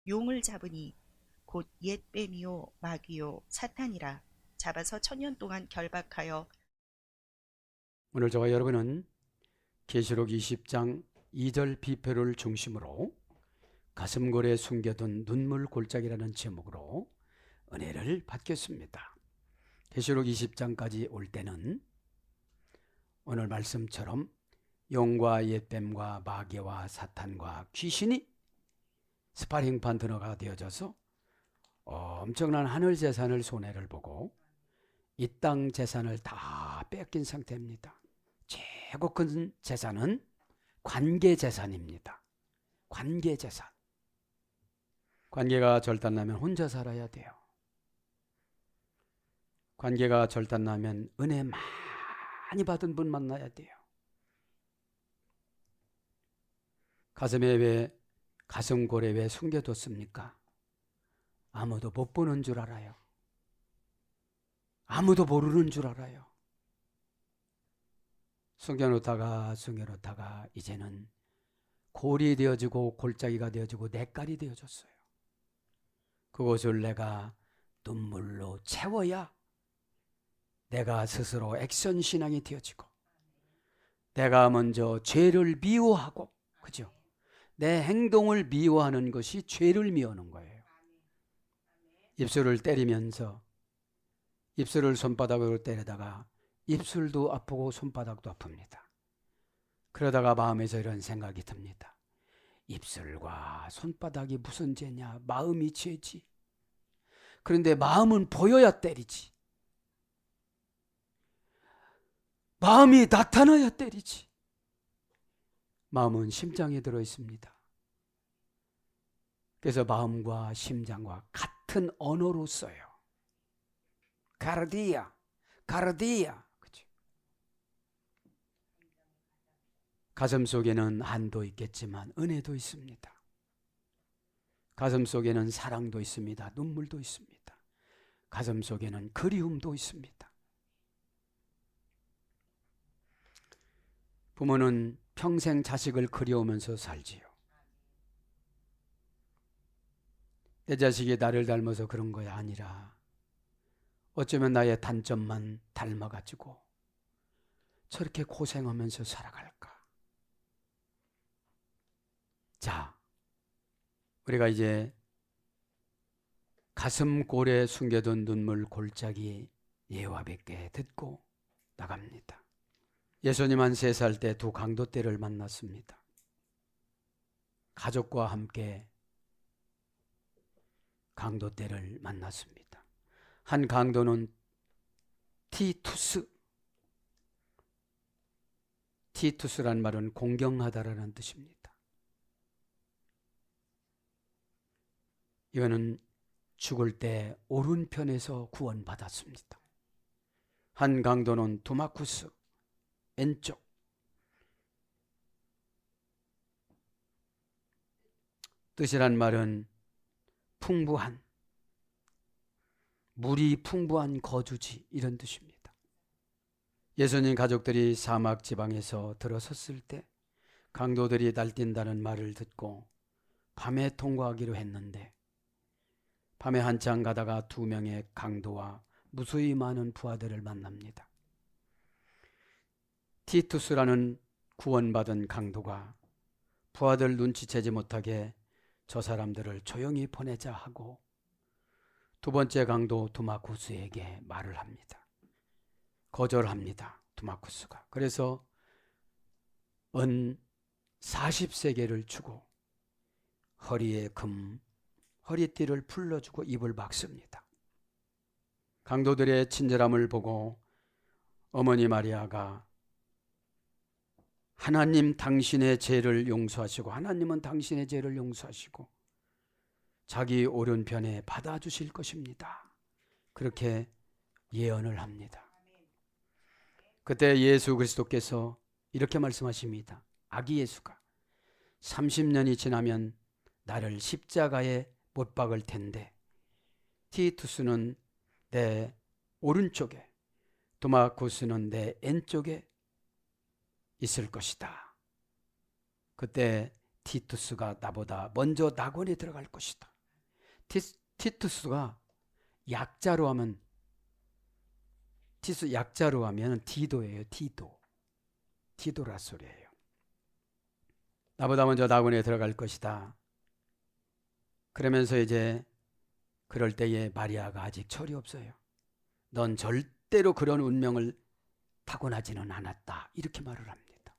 용을 잡으니 곧 옛 뱀이요 마귀요 사탄이라. 잡아서 천년 동안 결박하여. 오늘 저와 여러분은 계시록 20장 2절 비표를 중심으로 가슴골에 숨겨둔 눈물 골짜기라는 제목으로 은혜를 받겠습니다. 계시록 20장까지 올 때는 오늘 말씀처럼 용과 옛뱀과 마귀와 사탄과 귀신이 스파링 파트너가 되어져서 엄청난 하늘 재산을 손해를 보고 이 땅 재산을 다 뺏긴 상태입니다. 최고 큰 재산은 관계 재산입니다. 관계 재산. 관계가 절단나면 혼자 살아야 돼요. 관계가 절단나면 은혜 많이 받은 분 만나야 돼요. 가슴에 왜 가슴골에 왜 숨겨뒀습니까? 아무도 못 보는 줄 알아요. 아무도 모르는 줄 알아요. 숨겨놓다가 이제는 골이 되어지고 골짜기가 되어지고 냇가리 되어졌어요. 그것을 내가 눈물로 채워야 내가 스스로 액션 신앙이 되어지고, 내가 먼저 죄를 미워하고, 그죠? 내 행동을 미워하는 것이 죄를 미워하는 거예요. 입술을 때리면서 입술을 손바닥으로 때리다가 입술도 아프고 손바닥도 아픕니다. 그러다가 마음에서 이런 생각이 듭니다. 입술과 손바닥이 무슨 죄냐? 마음이 죄지. 그런데 마음은 보여야 때리지. 마음이 나타나야 때리지. 마음은 심장에 들어 있습니다. 그래서 마음과 심장과 같은 언어로 써요. 가르디아. 그렇죠? 가슴 속에는 한도 있겠지만 은혜도 있습니다. 가슴 속에는 사랑도 있습니다. 눈물도 있습니다. 가슴 속에는 그리움도 있습니다. 부모는 평생 자식을 그리우면서 살지요. 내 자식이 나를 닮아서 그런 거야 아니라 어쩌면 나의 단점만 닮아가지고 저렇게 고생하면서 살아갈까. 자, 우리가 이제 가슴골에 숨겨둔 눈물 골짜기 예와 뵙게 듣고 나갑니다. 예수님 한 3살 때 두 강도떼를 만났습니다. 가족과 함께 강도떼를 만났습니다. 한 강도는 티투스란 말은 공경하다라는 뜻입니다. 이거는 죽을 때 오른편에서 구원받았습니다. 한 강도는 두마쿠스, 왼쪽. 뜻이란 말은 풍부한, 물이 풍부한 거주지, 이런 뜻입니다. 예수님 가족들이 사막 지방에서 들어섰을 때 강도들이 날뛴다는 말을 듣고 밤에 통과하기로 했는데, 밤에 한참 가다가 2명의 강도와 무수히 많은 부하들을 만납니다. 티투스라는 구원받은 강도가 부하들 눈치채지 못하게 저 사람들을 조용히 보내자 하고 두 번째 강도 두마쿠스에게 말을 합니다. 거절합니다. 두마쿠스가. 그래서 은 40세겔을 주고 허리에 허리띠를 풀러주고 입을 막습니다. 강도들의 친절함을 보고 어머니 마리아가 하나님 당신의 죄를 용서하시고, 하나님은 당신의 죄를 용서하시고 자기 오른편에 받아주실 것입니다. 그렇게 예언을 합니다. 그때 예수 그리스도께서 이렇게 말씀하십니다. 아기 예수가 30년이 지나면 나를 십자가에 못 박을 텐데 티투스는 내 오른쪽에, 두마쿠스는 내 왼쪽에 있을 것이다. 그때 티투스가 나보다 먼저 낙원에 들어갈 것이다. 티투스가 약자로 하면 약자로 하면 디도예요. 디도라 소리예요. 나보다 먼저 낙원에 들어갈 것이다. 그러면서 이제 그럴 때에 마리아가 아직 철이 없어요. 넌 절대로 그런 운명을 타고나지는 않았다. 이렇게 말을 합니다.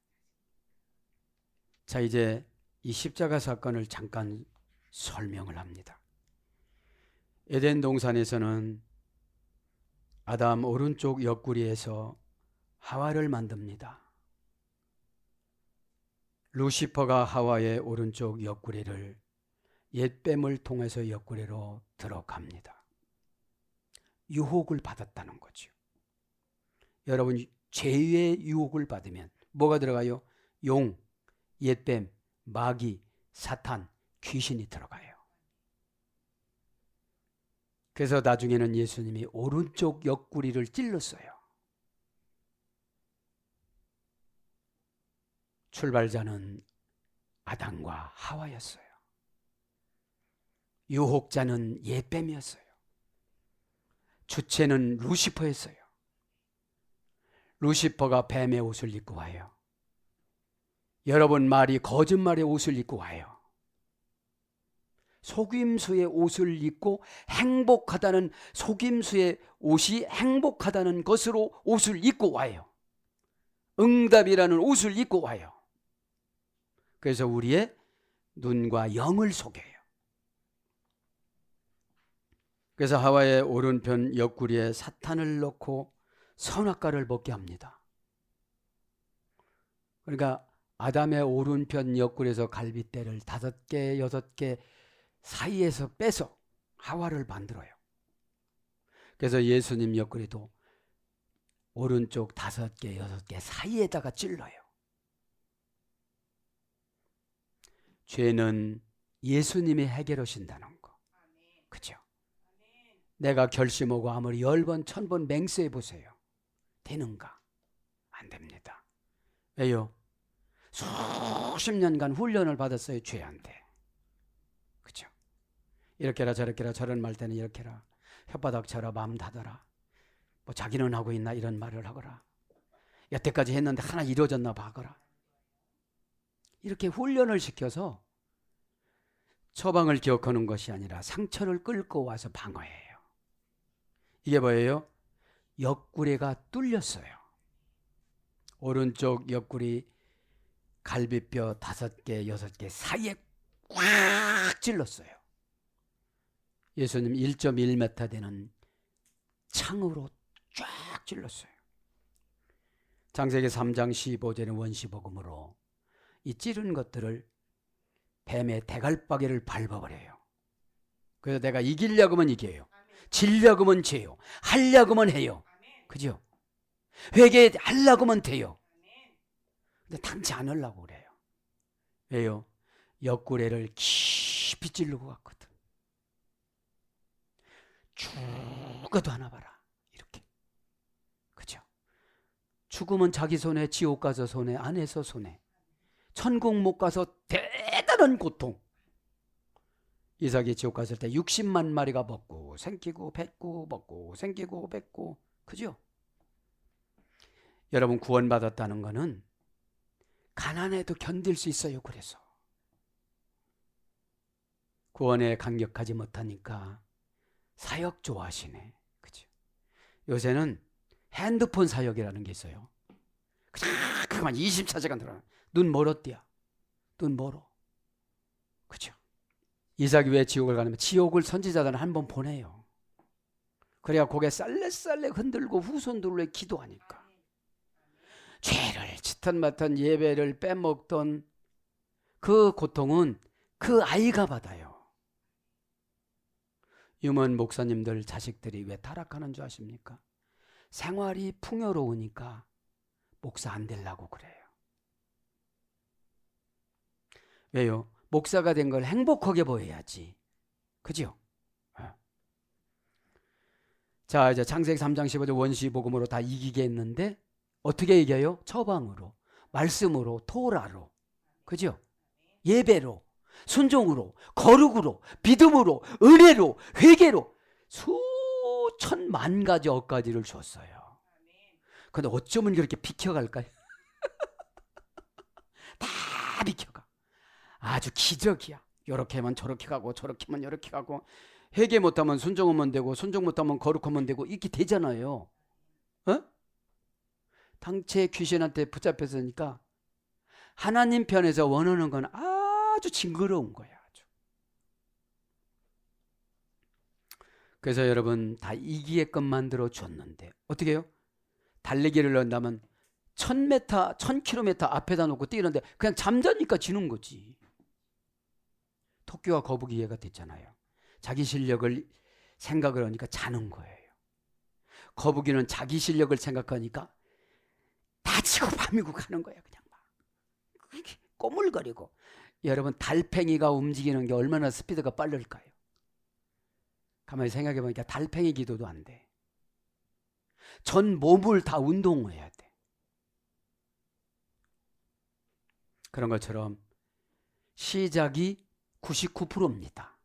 자, 이제 이 십자가 사건을 잠깐 설명을 합니다. 에덴 동산에서는 아담 오른쪽 옆구리에서 하와를 만듭니다. 루시퍼가 하와의 오른쪽 옆구리를 옛뱀을 통해서 옆구리로 들어갑니다. 유혹을 받았다는 거죠. 여러분, 죄의 유혹을 받으면 뭐가 들어가요? 용, 옛뱀, 마귀, 사탄, 귀신이 들어가요. 그래서 나중에는 예수님이 오른쪽 옆구리를 찔렀어요. 출발자는 아담과 하와였어요. 유혹자는 옛뱀이었어요. 주체는 루시퍼였어요. 루시퍼가 뱀의 옷을 입고 와요. 여러분 말이 거짓말의 옷을 입고 와요. 속임수의 옷을 입고 행복하다는, 속임수의 옷이 행복하다는 것으로 옷을 입고 와요. 응답이라는 옷을 입고 와요. 그래서 우리의 눈과 영을 속여요. 그래서 하와의 오른편 옆구리에 사탄을 넣고 선악과를 먹게 합니다. 그러니까 아담의 오른편 옆구리에서 갈빗대를 5개, 6개 사이에서 빼서 하와를 만들어요. 그래서 예수님 옆구리도 오른쪽 5개, 6개 사이에다가 찔러요. 죄는 예수님이 해결하신다는 거. 그죠? 내가 결심하고 아무리 10번, 1000번 맹세해 보세요. 되는가? 안 됩니다. 왜요? 수십 년간 훈련을 받았어요. 죄한테. 그죠? 이렇게라 저렇게라 저런 말 때는 이렇게라. 혓바닥 쳐라 마음 닫아라. 뭐 자기는 하고 있나 이런 말을 하거라. 여태까지 했는데 하나 이루어졌나 봐거라. 이렇게 훈련을 시켜서 처방을 기억하는 것이 아니라 상처를 끌고 와서 방어해요. 이게 뭐예요? 옆구리가 뚫렸어요. 오른쪽 옆구리 갈비뼈 5개, 6개 사이에 꽉 찔렀어요. 예수님 1.1m 되는 창으로 쫙 찔렀어요. 창세기 3장 15절의 원시복음으로 이 찌른 것들을 뱀의 대갈박이를 밟아버려요. 그래서 내가 이기려고 하면 이겨요. 지려고 하면 져요. 하려고 하면 해요. 그죠? 회개하려고 하면 돼요. 근데 당치 않으려고 그래요. 왜요? 옆구리를 깊이 찌르고 갔거든. 죽어도 하나 봐라. 이렇게. 그죠? 죽으면 자기 손에, 지옥 가서 손에, 안에서 손에. 천국 못 가서 대단한 고통. 이삭이 지옥 갔을 때 60만 마리가 먹고 생기고 뱉고 먹고 생기고 뱉고. 그죠? 여러분 구원받았다는 거는 가난해도 견딜 수 있어요. 그래서 구원에 감격하지 못하니까 사역 좋아하시네. 그죠? 요새는 핸드폰 사역이라는 게 있어요. 그만 24시간 들어. 눈 멀었디야. 눈 멀어. 그죠? 이삭이 왜 지옥을 가냐면 지옥을 선지자들은 한번 보내요. 그래야 고개 쌀래쌀래 흔들고 후손들로 기도하니까. 죄를 치턴마턴 예배를 빼먹던 그 고통은 그 아이가 받아요. 유먼 목사님들 자식들이 왜 타락하는 줄 아십니까? 생활이 풍요로우니까 목사 안 되려고 그래요. 왜요? 목사가 된 걸 행복하게 보여야지. 그죠? 자, 이제 창세기 3장 15절 원시복음으로 다 이기게 했는데 어떻게 이겨요? 처방으로, 말씀으로, 토라로. 그죠? 예배로. 순종으로, 거룩으로, 믿음으로, 은혜로, 회개로 수천만 가지 억가지를 줬어요. 근데 어쩌면 그렇게 비켜갈까요? 다 비켜가. 아주 기적이야. 요렇게 하면 저렇게 가고 저렇게 하면 요렇게 가고, 회개 못하면 순종하면 되고 순종 못하면 거룩하면 되고, 이렇게 되잖아요. 어? 당최 귀신한테 붙잡혔으니까 하나님 편에서 원하는 건 아주 징그러운 거야. 아주. 그래서 여러분, 다 이기게끔 만들어 줬는데 어떻게 해요? 달리기를 한다면 1000m, 1000km 앞에다 놓고 뛰는데 그냥 잠자니까 지는 거지. 토끼와 거북이가 됐잖아요. 자기 실력을 생각을 하니까 자는 거예요. 거북이는 자기 실력을 생각하니까 다치고 밤이고 가는 거야. 그냥 막 꼬물거리고. 여러분, 달팽이가 움직이는 게 얼마나 스피드가 빠를까요? 가만히 생각해 보니까 달팽이 기도도 안 돼. 전 몸을 다 운동해야 돼. 그런 것처럼 시작이 99%입니다.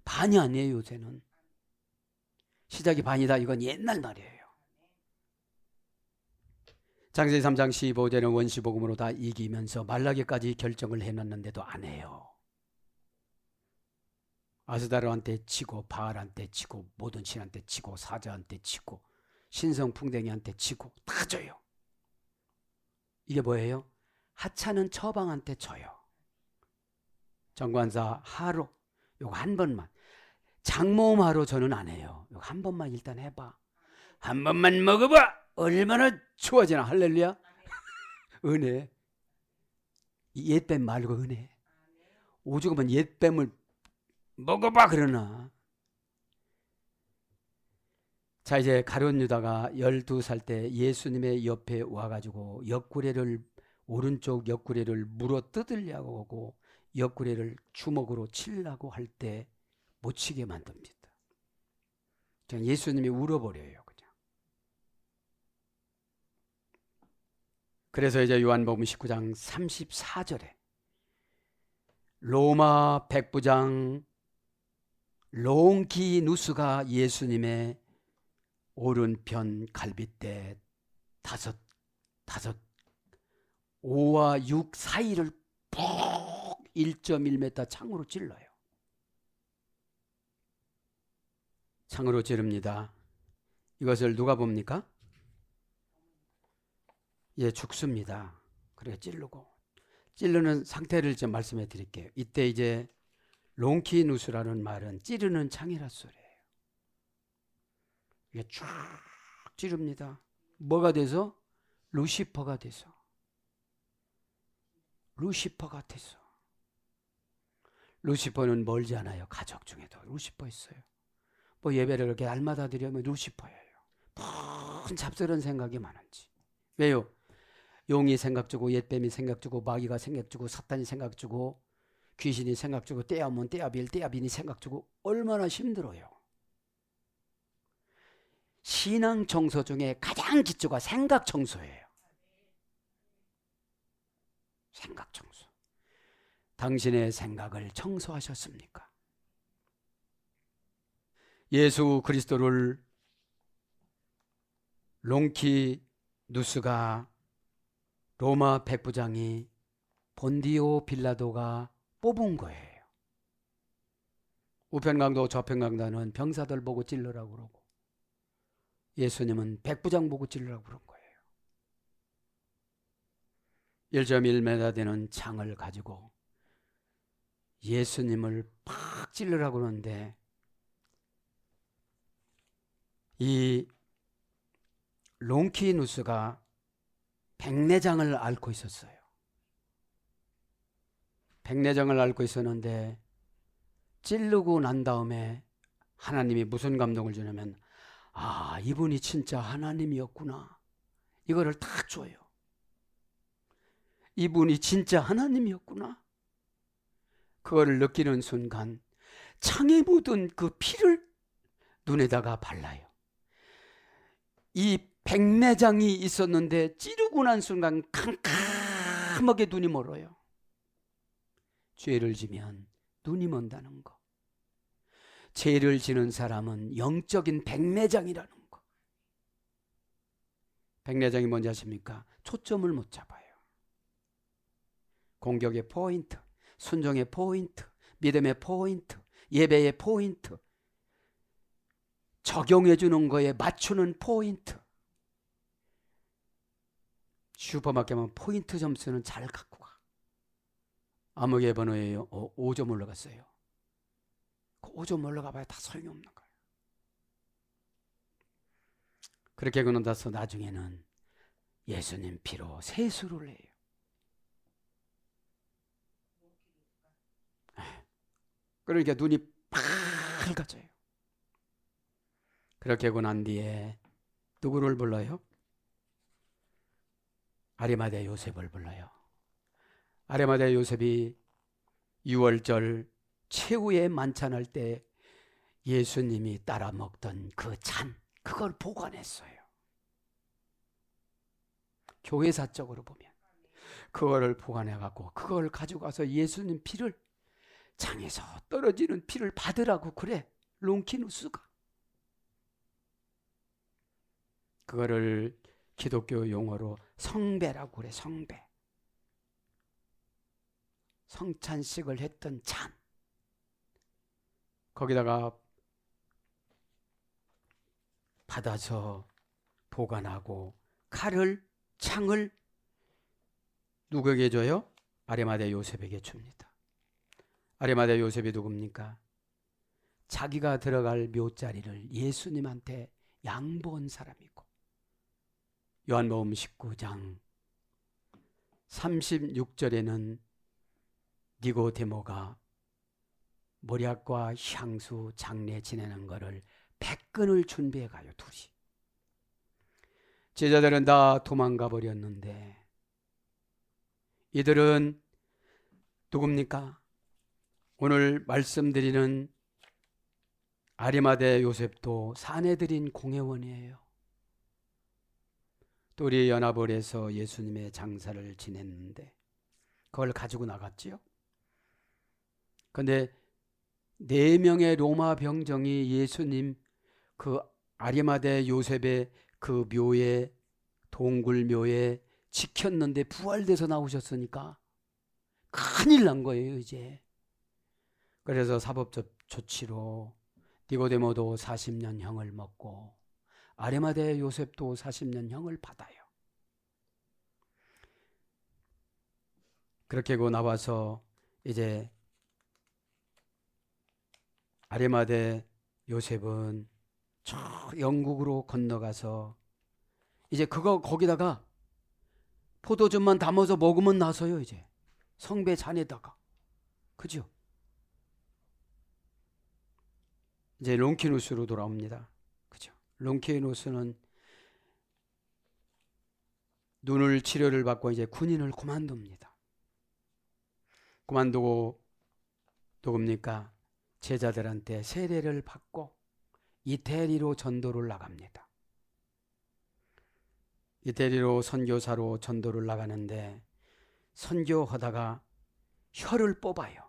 반이 아니에요. 요새는 시작이 반이다, 이건 옛날 말이에요. 창세기 3장 15절은 원시복음으로 다 이기면서 말라기까지 결정을 해놨는데도 안 해요. 아스다르한테 치고, 바알한테 치고, 모든 신한테 치고, 사자한테 치고, 신성풍뎅이한테 치고 다 져요. 이게 뭐예요? 하찮은 처방한테 져요. 정관사 하루, 요거 한 번만. 장모음 하루 저는 안 해요. 요거 한 번만 일단 해봐. 한 번만 먹어봐. 얼마나 좋아지나. 할렐루야. 은혜. 옛뱀 말고 은혜. 오죽하면 옛뱀을 먹어봐 그러나. 자, 이제 가룟 유다가 12살 때 예수님의 옆에 와가지고 오른쪽 옆구리를 물어 뜯으려고 하고 옆구리를 주먹으로 치려고 할 때 못 치게 만듭니다. 그냥 예수님이 울어버려요. 그냥. 그래서 이제 요한복음 19장 34절에 로마 백부장 롱기누스가 예수님의 오른편 갈빗대 5와 6 사이를 푹 1.1m 창으로 찔러요. 창으로 찌릅니다. 이것을 누가 봅니까? 예, 죽습니다. 그래 찌르고. 찌르는 상태를 좀 말씀해 드릴게요. 이때 이제 롱키누스라는 말은 찌르는 창이라 소리예요. 이게 쭉 찌릅니다. 뭐가 돼서? 루시퍼가 돼서. 루시퍼가 돼서. 루시퍼는 멀지 않아요. 가족 중에도 루시퍼 있어요. 뭐 예배를 그렇게 날마다 드리면 루시퍼예요. 큰 잡스러운 생각이 많은지. 왜요? 용이 생각 주고, 옛뱀이 생각 주고, 마귀가 생각 주고, 사탄이 생각 주고, 귀신이 생각 주고, 떼아몬, 떼아빌, 떼아빈이 생각 주고, 얼마나 힘들어요. 신앙 청소 중에 가장 기초가 생각 청소예요. 생각 청소. 당신의 생각을 청소하셨습니까? 예수 그리스도를 롱키누스가, 로마 백부장이, 본디오 빌라도가 뽑은 거예요. 우편강도 좌편강도는 병사들 보고 찔러라고 그러고 예수님은 백부장 보고 찔러라고 그런 거예요. 1.1m 되는 창을 가지고 예수님을 팍 찔러라고 그러는데 이 롱키누스가 백내장을 앓고 있었어요. 백내장을 앓고 있었는데 찌르고 난 다음에 하나님이 무슨 감동을 주냐면, 아, 이분이 진짜 하나님이었구나. 이거를 다 줘요. 이분이 진짜 하나님이었구나. 그거를 느끼는 순간 창에 묻은 그 피를 눈에다가 발라요. 이 백내장이 있었는데 찌르고 난 순간 캄캄하게 눈이 멀어요. 죄를 지면 눈이 먼다는 거. 죄를 지는 사람은 영적인 백내장이라는 거. 백내장이 뭔지 아십니까? 초점을 못 잡아요. 공격의 포인트, 순종의 포인트, 믿음의 포인트, 예배의 포인트, 적용해 주는 거에 맞추는 포인트. 슈퍼마켓 가면 포인트 점수는 잘 갖고 가. 암흑의 번호에 5점 올라갔어요. 그 5점 올라가 봐야 다 소용이 없는 거예요. 그렇게 하고 나서 나중에는 예수님 피로 세수를 해요. 그러니까 눈이 밝아져요. 그렇게 하고 난 뒤에 누구를 불러요? 아리마대 요셉을 불러요. 아리마대 요셉이 6월절 최후의 만찬할 때 예수님이 따라 먹던 그 잔, 그걸 보관했어요. 교회사적으로 보면 그거를 보관해갖고 그걸 가지고 가서 예수님 피를, 장에서 떨어지는 피를 받으라고 그래. 롱키누스가 그거를 기독교 용어로 성배라고 그래. 성배. 성찬식을 했던 잔, 거기다가 받아서 보관하고 칼을, 창을 누구에게 줘요? 아리마대 요셉에게 줍니다. 아리마대 요셉이 누굽니까? 자기가 들어갈 묘자리를 예수님한테 양보한 사람이고, 요한복음 19장 36절에는 니고데모가 몰약과 향수 장례 지내는 거를 100근을 준비해 가요. 둘이. 제자들은 다 도망가 버렸는데 이들은 누굽니까? 오늘 말씀드리는 아리마대 요셉도 사내들인 공회원이에요. 또 우리 연합을 해서 예수님의 장사를 지냈는데 그걸 가지고 나갔지요. 그런데 4명의 로마 병정이 예수님 그 아리마대 요셉의 그 묘에, 동굴 묘에 지켰는데 부활돼서 나오셨으니까 큰일 난 거예요, 이제. 그래서 사법적 조치로 니고데모도 40년 형을 먹고 아리마대 요셉도 40년 형을 받아요. 그렇게 하고 나와서 이제 아리마대 요셉은 저 영국으로 건너가서 이제 그거 거기다가 포도즙만 담아서 먹으면 나서요. 이제 성배 잔에다가. 그죠? 이제 롱키누스로 돌아옵니다. 그죠? 롱키누스는 눈을 치료를 받고 이제 군인을 그만둡니다. 그만두고 누굽니까? 제자들한테 세례를 받고 이태리로 전도를 나갑니다. 이태리로 선교사로 전도를 나가는데 선교하다가 혀를 뽑아요.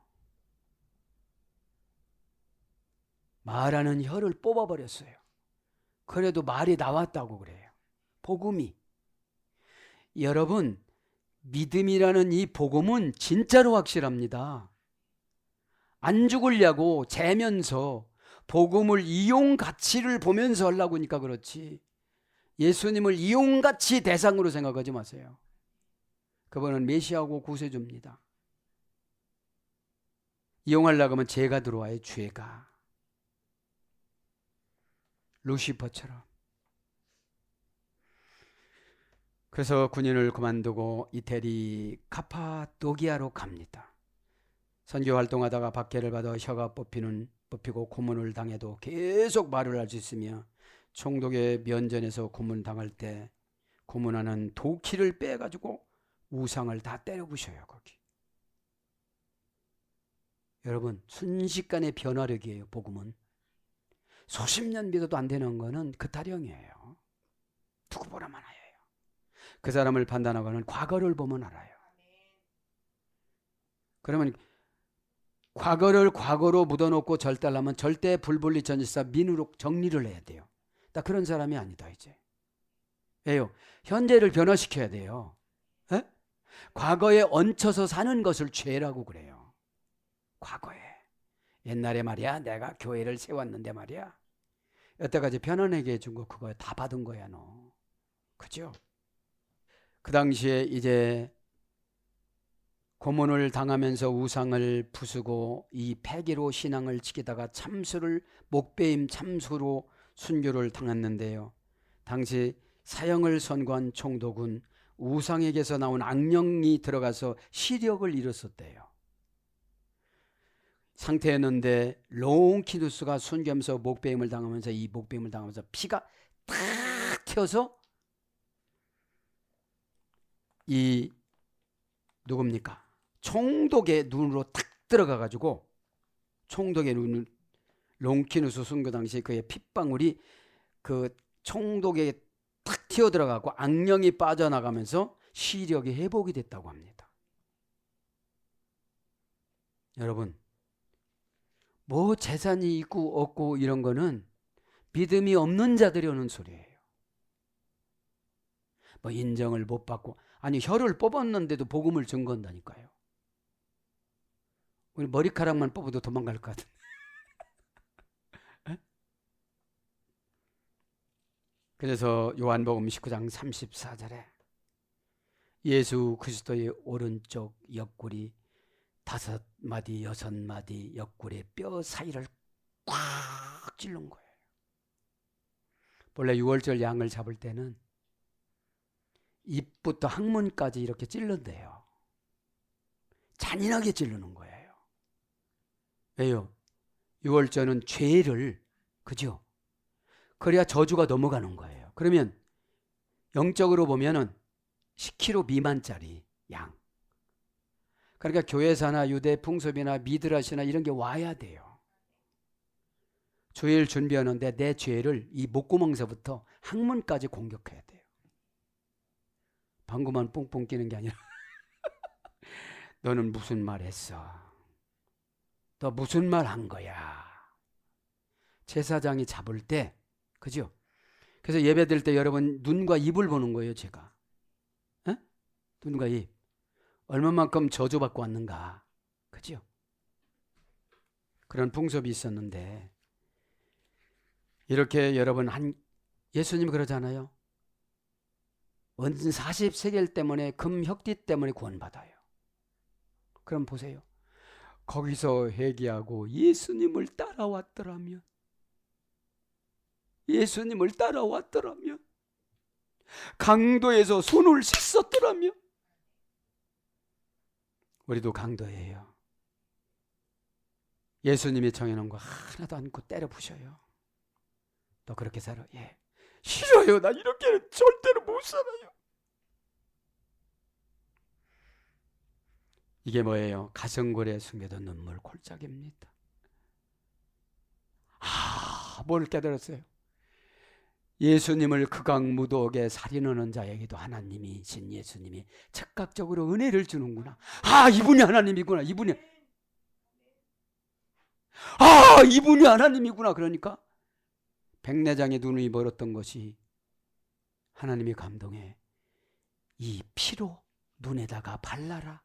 말하는 혀를 뽑아버렸어요. 그래도 말이 나왔다고 그래요. 복음이. 여러분, 믿음이라는 이 복음은 진짜로 확실합니다. 안 죽으려고 재면서 복음을 이용 가치를 보면서 하려고 하니까 그렇지, 예수님을 이용 가치 대상으로 생각하지 마세요. 그분은 메시아고 구세주입니다. 이용하려고 하면 죄가 들어와요. 죄가. 루시퍼처럼. 그래서 군인을 그만두고 이태리 카파도기아로 갑니다. 선교 활동하다가 박해를 받아 혀가 뽑히고 고문을 당해도 계속 말을 할 수 있으며 총독의 면전에서 고문당할 때 고문하는 도끼를 빼가지고 우상을 다 때려 부셔요. 거기. 여러분, 순식간의 변화력이에요. 복음은. 수십 년 믿어도 안 되는 거는 그 타령이에요. 두고 보라만 하여요. 그 사람을 판단하고는 과거를 보면 알아요. 그러면 과거를 과거로 묻어놓고 절대하려면 절대 불분리 전지사 민으로 정리를 해야 돼요. 나 그런 사람이 아니다 이제. 왜요? 현재를 변화시켜야 돼요. 에? 과거에 얹혀서 사는 것을 죄라고 그래요. 과거에. 옛날에 말이야 내가 교회를 세웠는데 말이야. 여태까지 편안하게 해준 거 그거 다 받은 거야 너. 그죠? 그 당시에 이제 고문을 당하면서 우상을 부수고 이 패기로 신앙을 지키다가 참수를 목배임 참수로 순교를 당했는데요. 당시 사형을 선고한 총독은 우상에게서 나온 악령이 들어가서 시력을 잃었었대요. 상태였는데 롱키누스가 순교하면서 목배임을 당하면서 이 목배임을 당하면서 피가 탁 튀어서 이 누굽니까? 총독의 눈으로 탁 들어가가지고 총독의 눈을 롱키누스 순교 당시 그의 핏방울이 그 총독에 탁 튀어 들어가고 악령이 빠져나가면서 시력이 회복이 됐다고 합니다. 여러분, 뭐 재산이 있고 없고 이런 거는 믿음이 없는 자들이 오는 소리예요. 뭐 인정을 못 받고 아니 혀를 뽑았는데도 복음을 증거한다니까요. 우리 머리카락만 뽑아도 도망갈 것 같은데. 그래서 요한복음 19장 34절에 예수 그리스도의 오른쪽 옆구리 5마디 6마디 옆구리의 뼈 사이를 꽉 찔른 거예요. 본래 6월절 양을 잡을 때는 입부터 항문까지 이렇게 찔른대요. 잔인하게 찌르는 거예요. 왜요? 6월절은 죄를, 그죠? 그래야 저주가 넘어가는 거예요. 그러면 영적으로 보면은 10kg 미만짜리 양. 그러니까 교회사나 유대 풍습이나 미드라시나 이런 게 와야 돼요. 주일 준비하는데 내 죄를 이 목구멍서부터 항문까지 공격해야 돼요. 방구만 뽕뽕 끼는 게 아니라 너는 무슨 말 했어? 너 무슨 말 한 거야? 제사장이 잡을 때, 그죠? 그래서 예배 드릴 때 여러분 눈과 입을 보는 거예요, 제가. 에? 눈과 입. 얼마만큼 저주받고 왔는가. 그죠? 그런 풍습이 있었는데, 이렇게 여러분 예수님이 그러잖아요. 원 40세겔 때문에 금혁띠 때문에 구원받아요. 그럼 보세요. 거기서 회개하고 예수님을 따라왔더라면 강도에서 손을 씻었더라면 우리도 강도예요. 예수님이 정해놓은 거 하나도 않고 때려 부셔요. 너 그렇게 살아? 예. 싫어요. 나 이렇게는 절대로 못 살아요. 이게 뭐예요? 가성골에 숨겨둔 눈물 골짜기입니다. 뭘 깨달았어요? 예수님을 극악무도하게 살인하는 자에게도 하나님이신 예수님이 즉각적으로 은혜를 주는구나. 이분이 하나님이구나. 이분이 하나님이구나. 그러니까 백내장의 눈이 멀었던 것이 하나님이 감동해. 이 피로 눈에다가 발라라.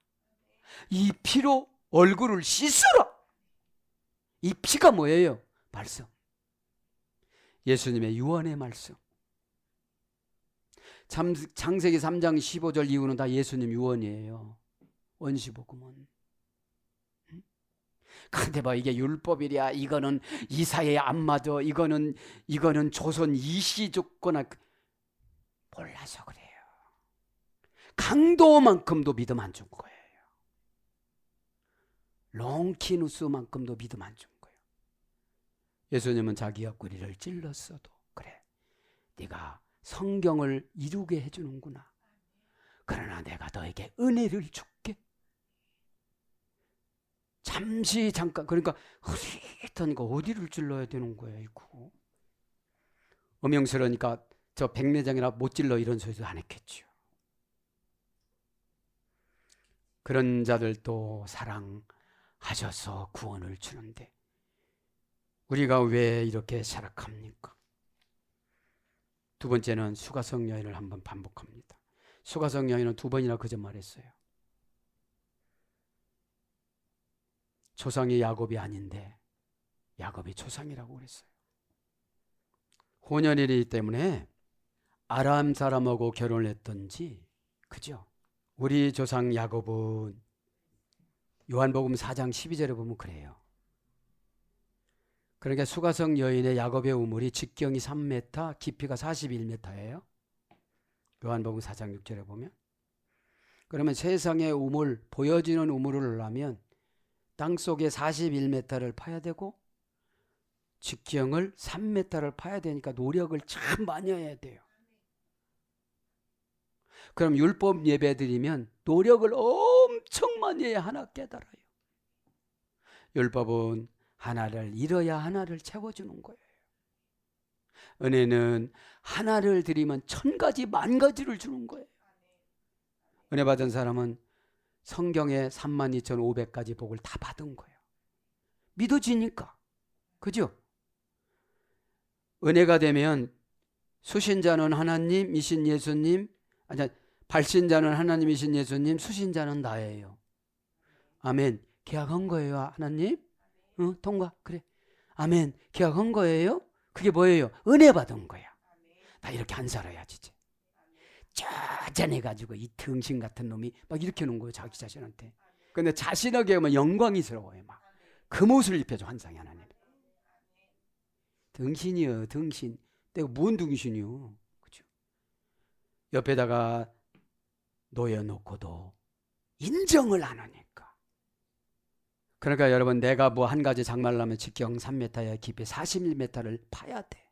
이 피로 얼굴을 씻어라. 이 피가 뭐예요? 말씀. 예수님의 유언의 말씀. 창세기 3장 15절 이후는 다 예수님 유언이에요. 원시복음은. 근데 뭐 이게 율법이랴, 이거는 이사야에 안 맞아, 이거는 조선 이시조거나 몰라서 그래요. 강도만큼도 믿음 안 준 거예요. 롱키누스만큼도 믿음 안 준 거예요. 예수님은 자기 옆구리를 찔렀어도 그래, 네가 성경을 이루게 해주는구나. 그러나 내가 너에게 은혜를 줄게. 잠깐, 그러니까 흐릿한 거 어디를 찔러야 되는 거야 이거. 엄영스러우니까 저 백내장이나 못 찔러 이런 소리도 안 했겠죠. 그런 자들도 사랑 하셔서 구원을 주는데 우리가 왜 이렇게 살아갑니까? 두 번째는 수가성 여인을 한번 반복합니다. 수가성 여인은 두 번이나 거짓말했어요. 조상이 야곱이 아닌데 야곱이 조상이라고 그랬어요. 혼연일이기 때문에 아람 사람하고 결혼을 했던지, 그죠? 우리 조상 야곱은 요한복음 4장 12절에 보면 그래요. 그러니까 수가성 여인의 야곱의 우물이 직경이 3m, 깊이가 41m예요. 요한복음 4장 6절에 보면. 그러면 세상의 우물, 보여지는 우물을 하려면 땅속에 41m를 파야 되고 직경을 3m를 파야 되니까 노력을 참 많이 해야 돼요. 그럼 율법 예배 드리면 노력을 엄청 많이 해야 하나 깨달아요. 율법은 하나를 잃어야 하나를 채워주는 거예요. 은혜는 하나를 드리면 1000가지, 10,000가지를 주는 거예요. 은혜 받은 사람은 성경에 32,500가지 복을 다 받은 거예요. 믿어지니까. 그죠? 은혜가 되면 수신자는 하나님이신 예수님, 아니, 발신자는 하나님이신 예수님, 수신자는 나예요. 아멘. 계약한 거예요, 하나님? 응, 통과. 그래. 아멘. 계약한 거예요? 그게 뭐예요? 은혜 받은 거야. 나 이렇게 안 살아야지. 이제. 짜잔해가지고 이 등신 같은 놈이 막 이렇게 놓은 거예요, 자기 자신한테. 근데 자신에게 하면 영광이스러워요. 막 금옷을 입혀줘, 환상이 하나님. 등신이요, 등신. 내가 뭔 등신이요? 그죠? 옆에다가 놓여놓고도 인정을 안 하니까. 그러니까 여러분, 내가 뭐 한 가지 장말라면 직경 3m야, 깊이 41m를 파야 돼.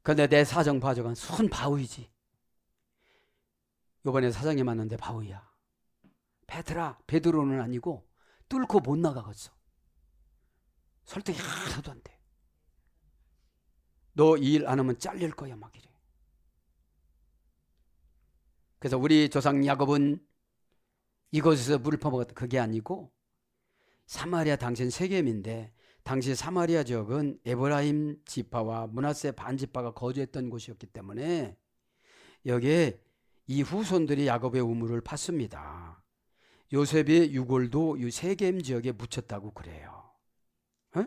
근데 내 사정 파적은 순 바위지. 요번에 사정이 맞는데 바위야. 베드로는 아니고 뚫고 못 나가겠어. 설득이 하나도 안 돼. 너 이 일 안 하면 잘릴 거야, 막 이래. 그래서 우리 조상 야곱은 이곳에서 물을 퍼먹었다. 그게 아니고 사마리아 당시엔 세겜인데 당시 사마리아 지역은 에브라임 지파와 므낫세 반지파가 거주했던 곳이었기 때문에 여기에 이 후손들이 야곱의 우물을 팠습니다. 요셉의 유골도 이 세겜 지역에 묻혔다고 그래요. 어?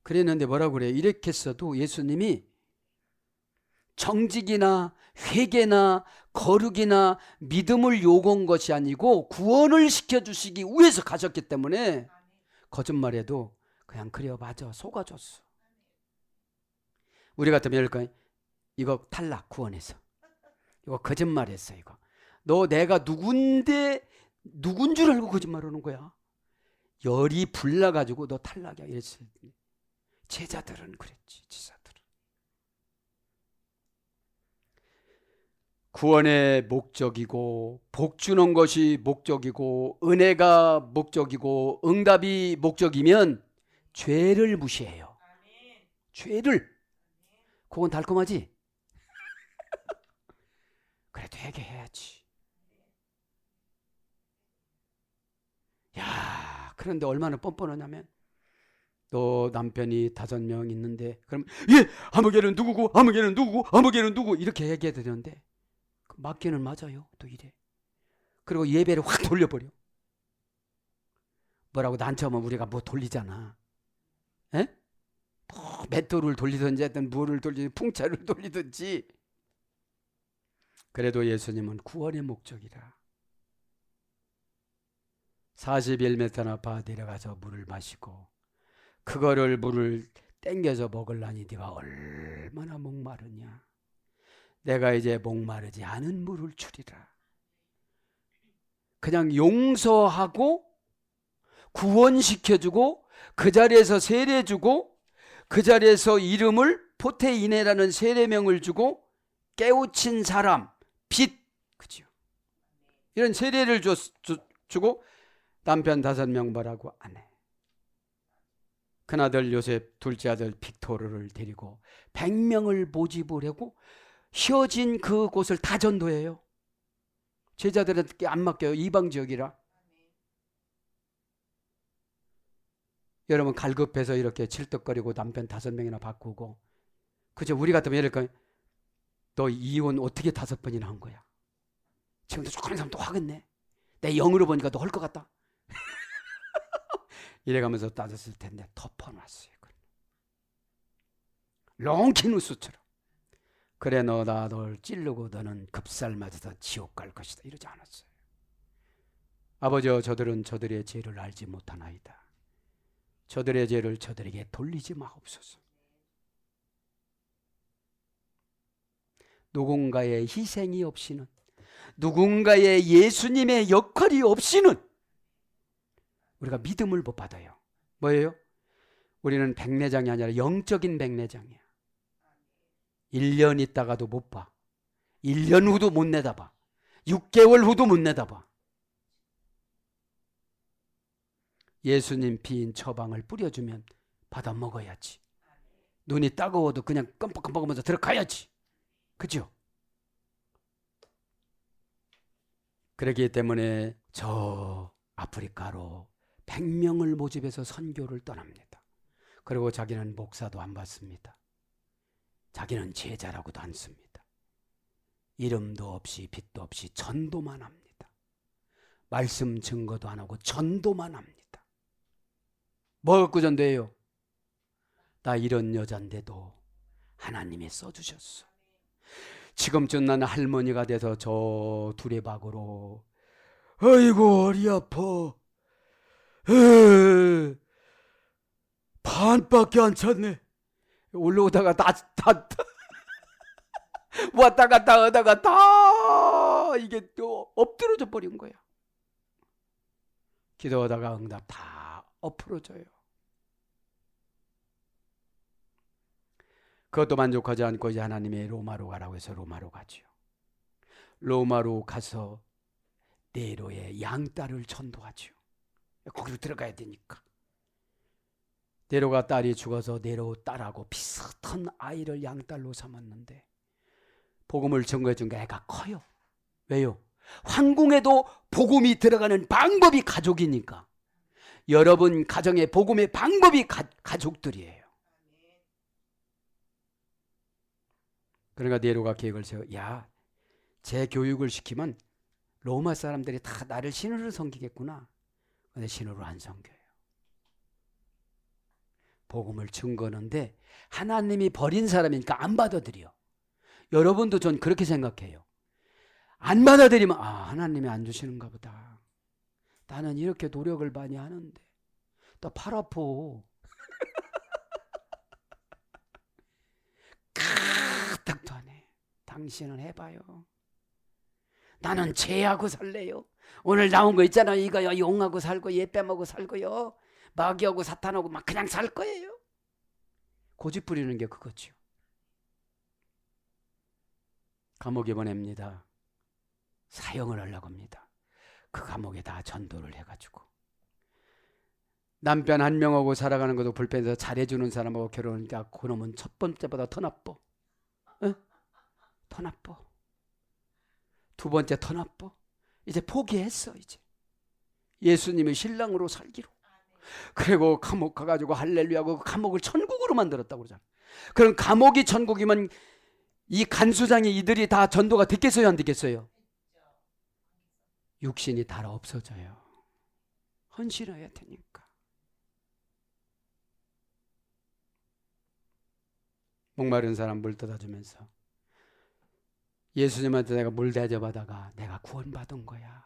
그랬는데 뭐라고 그래요? 이렇게 써도 예수님이 정직이나 회개나 거룩이나 믿음을 요구한 것이 아니고 구원을 시켜주시기 위해서 가셨기 때문에 거짓말해도 그냥 그래요, 맞아, 속아줬어. 우리 같으면 이럴 거야. 이거 탈락, 구원해서. 이거 거짓말했어. 이거 너 내가 누군 줄 알고 거짓말하는 거야. 열이 불나가지고 너 탈락이야 이랬어요. 제자들은 그랬지. 제자들은 구원의 목적이고 복 주는 것이 목적이고 은혜가 목적이고 응답이 목적이면 죄를 무시해요. 죄를. 그건 달콤하지? 그래도 회개해야지. 야, 그런데 얼마나 뻔뻔하냐면 너 남편이 5명 있는데 그럼 예, 아무개는 누구고 아무개는 누구고 아무개는 누구 이렇게 얘기해야 되는데 맞기는 맞아요. 또 이래. 그리고 예배를 확 돌려버려. 뭐라고 난처하면 우리가 뭐 돌리잖아. 에? 뭐 맷돌을 돌리든지 하여튼 물을 돌리든지 풍차를 돌리든지. 그래도 예수님은 구원의 목적이라 41m나 바 내려가서 물을 마시고 그거를 물을 땡겨서 먹으려니 네가 얼마나 목마르냐. 내가 이제 목마르지 않은 물을 주리라. 그냥 용서하고 구원시켜주고 그 자리에서 세례주고 그 자리에서 이름을 포테이네라는 세례명을 주고 깨우친 사람, 빛, 그죠? 이런 세례를 주고 남편 5명 벌하고 아내. 큰아들 요셉, 둘째 아들 빅토르를 데리고 100명을 모집을 하고 휘어진 그곳을 다 전도해요. 제자들한테 안 맡겨요. 이방 지역이라. 여러분 갈급해서 이렇게 칠떡거리고 남편 5명이나 바꾸고, 그죠? 우리 같으면 이럴까? 너 이혼 어떻게 5번이나 한 거야? 지금도 조그만 사람 또 하겠네. 내 영으로 보니까 너 할 것 같다. 이래가면서 따졌을 텐데 덮어놨어요. 롱키누스처럼. 그래 너다 널 찌르고 너는 급살 맞아서 지옥 갈 것이다. 이러지 않았어요. 아버지여 저들은 저들의 죄를 알지 못하나이다. 저들의 죄를 저들에게 돌리지 마옵소서. 누군가의 희생이 없이는, 누군가의 예수님의 역할이 없이는 우리가 믿음을 못 받아요. 뭐예요? 우리는 백내장이 아니라 영적인 백내장이야. 1년 있다가도 못 봐. 1년 후도 못 내다봐. 6개월 후도 못 내다봐. 예수님 피인 처방을 뿌려주면 받아 먹어야지. 눈이 따가워도 그냥 껌뻑껌뻑하면서 들어가야지. 그죠? 그렇기 때문에 저 아프리카로 100명을 모집해서 선교를 떠납니다. 그리고 자기는 목사도 안 받습니다. 자기는 제자라고도 안 씁니다. 이름도 없이 빛도 없이 전도만 합니다. 말씀 증거도 안 하고 전도만 합니다. 뭐 갖고 전도해요? 나 이런 여잔데도 하나님이 써주셨어. 지금쯤 나는 할머니가 돼서 저 두레박으로 아이고 허리 아파, 반밖에 안 찼네. 올라오다가 다 왔다 갔다 하다가 다 이게 또 엎드러져 버린 거야. 기도하다가 응답 다 엎어져요. 그것도 만족하지 않고 이제 하나님의 로마로 가라고 해서 로마로 가죠. 로마로 가서 네로의 양딸을 전도하죠. 거기로 들어가야 되니까. 네로가 딸이 죽어서 네로 딸하고 비슷한 아이를 양딸로 삼았는데 복음을 전거해 준 게 애가 커요. 왜요? 황궁에도 복음이 들어가는 방법이 가족이니까. 여러분 가정의 복음의 방법이 가족들이에요. 그러니까 네로가 계획을 세워, 야, 제 교육을 시키면 로마 사람들이 다 나를 신으로 섬기겠구나. 근데 신으로 안 섬겨요. 복음을 증거하는데 하나님이 버린 사람이니까 안 받아들여. 여러분도 전 그렇게 생각해요. 안 받아들이면 하나님이 안 주시는가 보다. 나는 이렇게 노력을 많이 하는데 나 팔 아파. 까딱도 안 해. 당신은 해봐요. 나는 죄하고 살래요. 오늘 나온 거 있잖아요. 이거요. 용하고 살고 예뱀하고 살고요. 마귀하고 사탄하고 막 그냥 살 거예요. 고집 부리는 게 그거죠. 감옥에 보냅니다. 사형을 하려고 합니다. 그 감옥에 다 전도를 해가지고 남편 한 명하고 살아가는 것도 불편해서 잘해주는 사람하고 결혼하니까 그놈은 첫 번째보다 더 나빠. 응? 더 나빠. 두 번째 더 나빠. 이제 포기했어. 이제 예수님의 신랑으로 살기로. 그리고 감옥 가가지고 할렐루야고 그 감옥을 천국으로 만들었다고 그러잖아. 그럼 감옥이 천국이면 이 간수장이 이들이 다 전도가 됐겠어요, 안 됐겠어요? 육신이 다 없어져요. 헌신해야 되니까. 목마른 사람 물 떠다 주면서 예수님한테 내가 물 대접하다가 내가 구원받은 거야.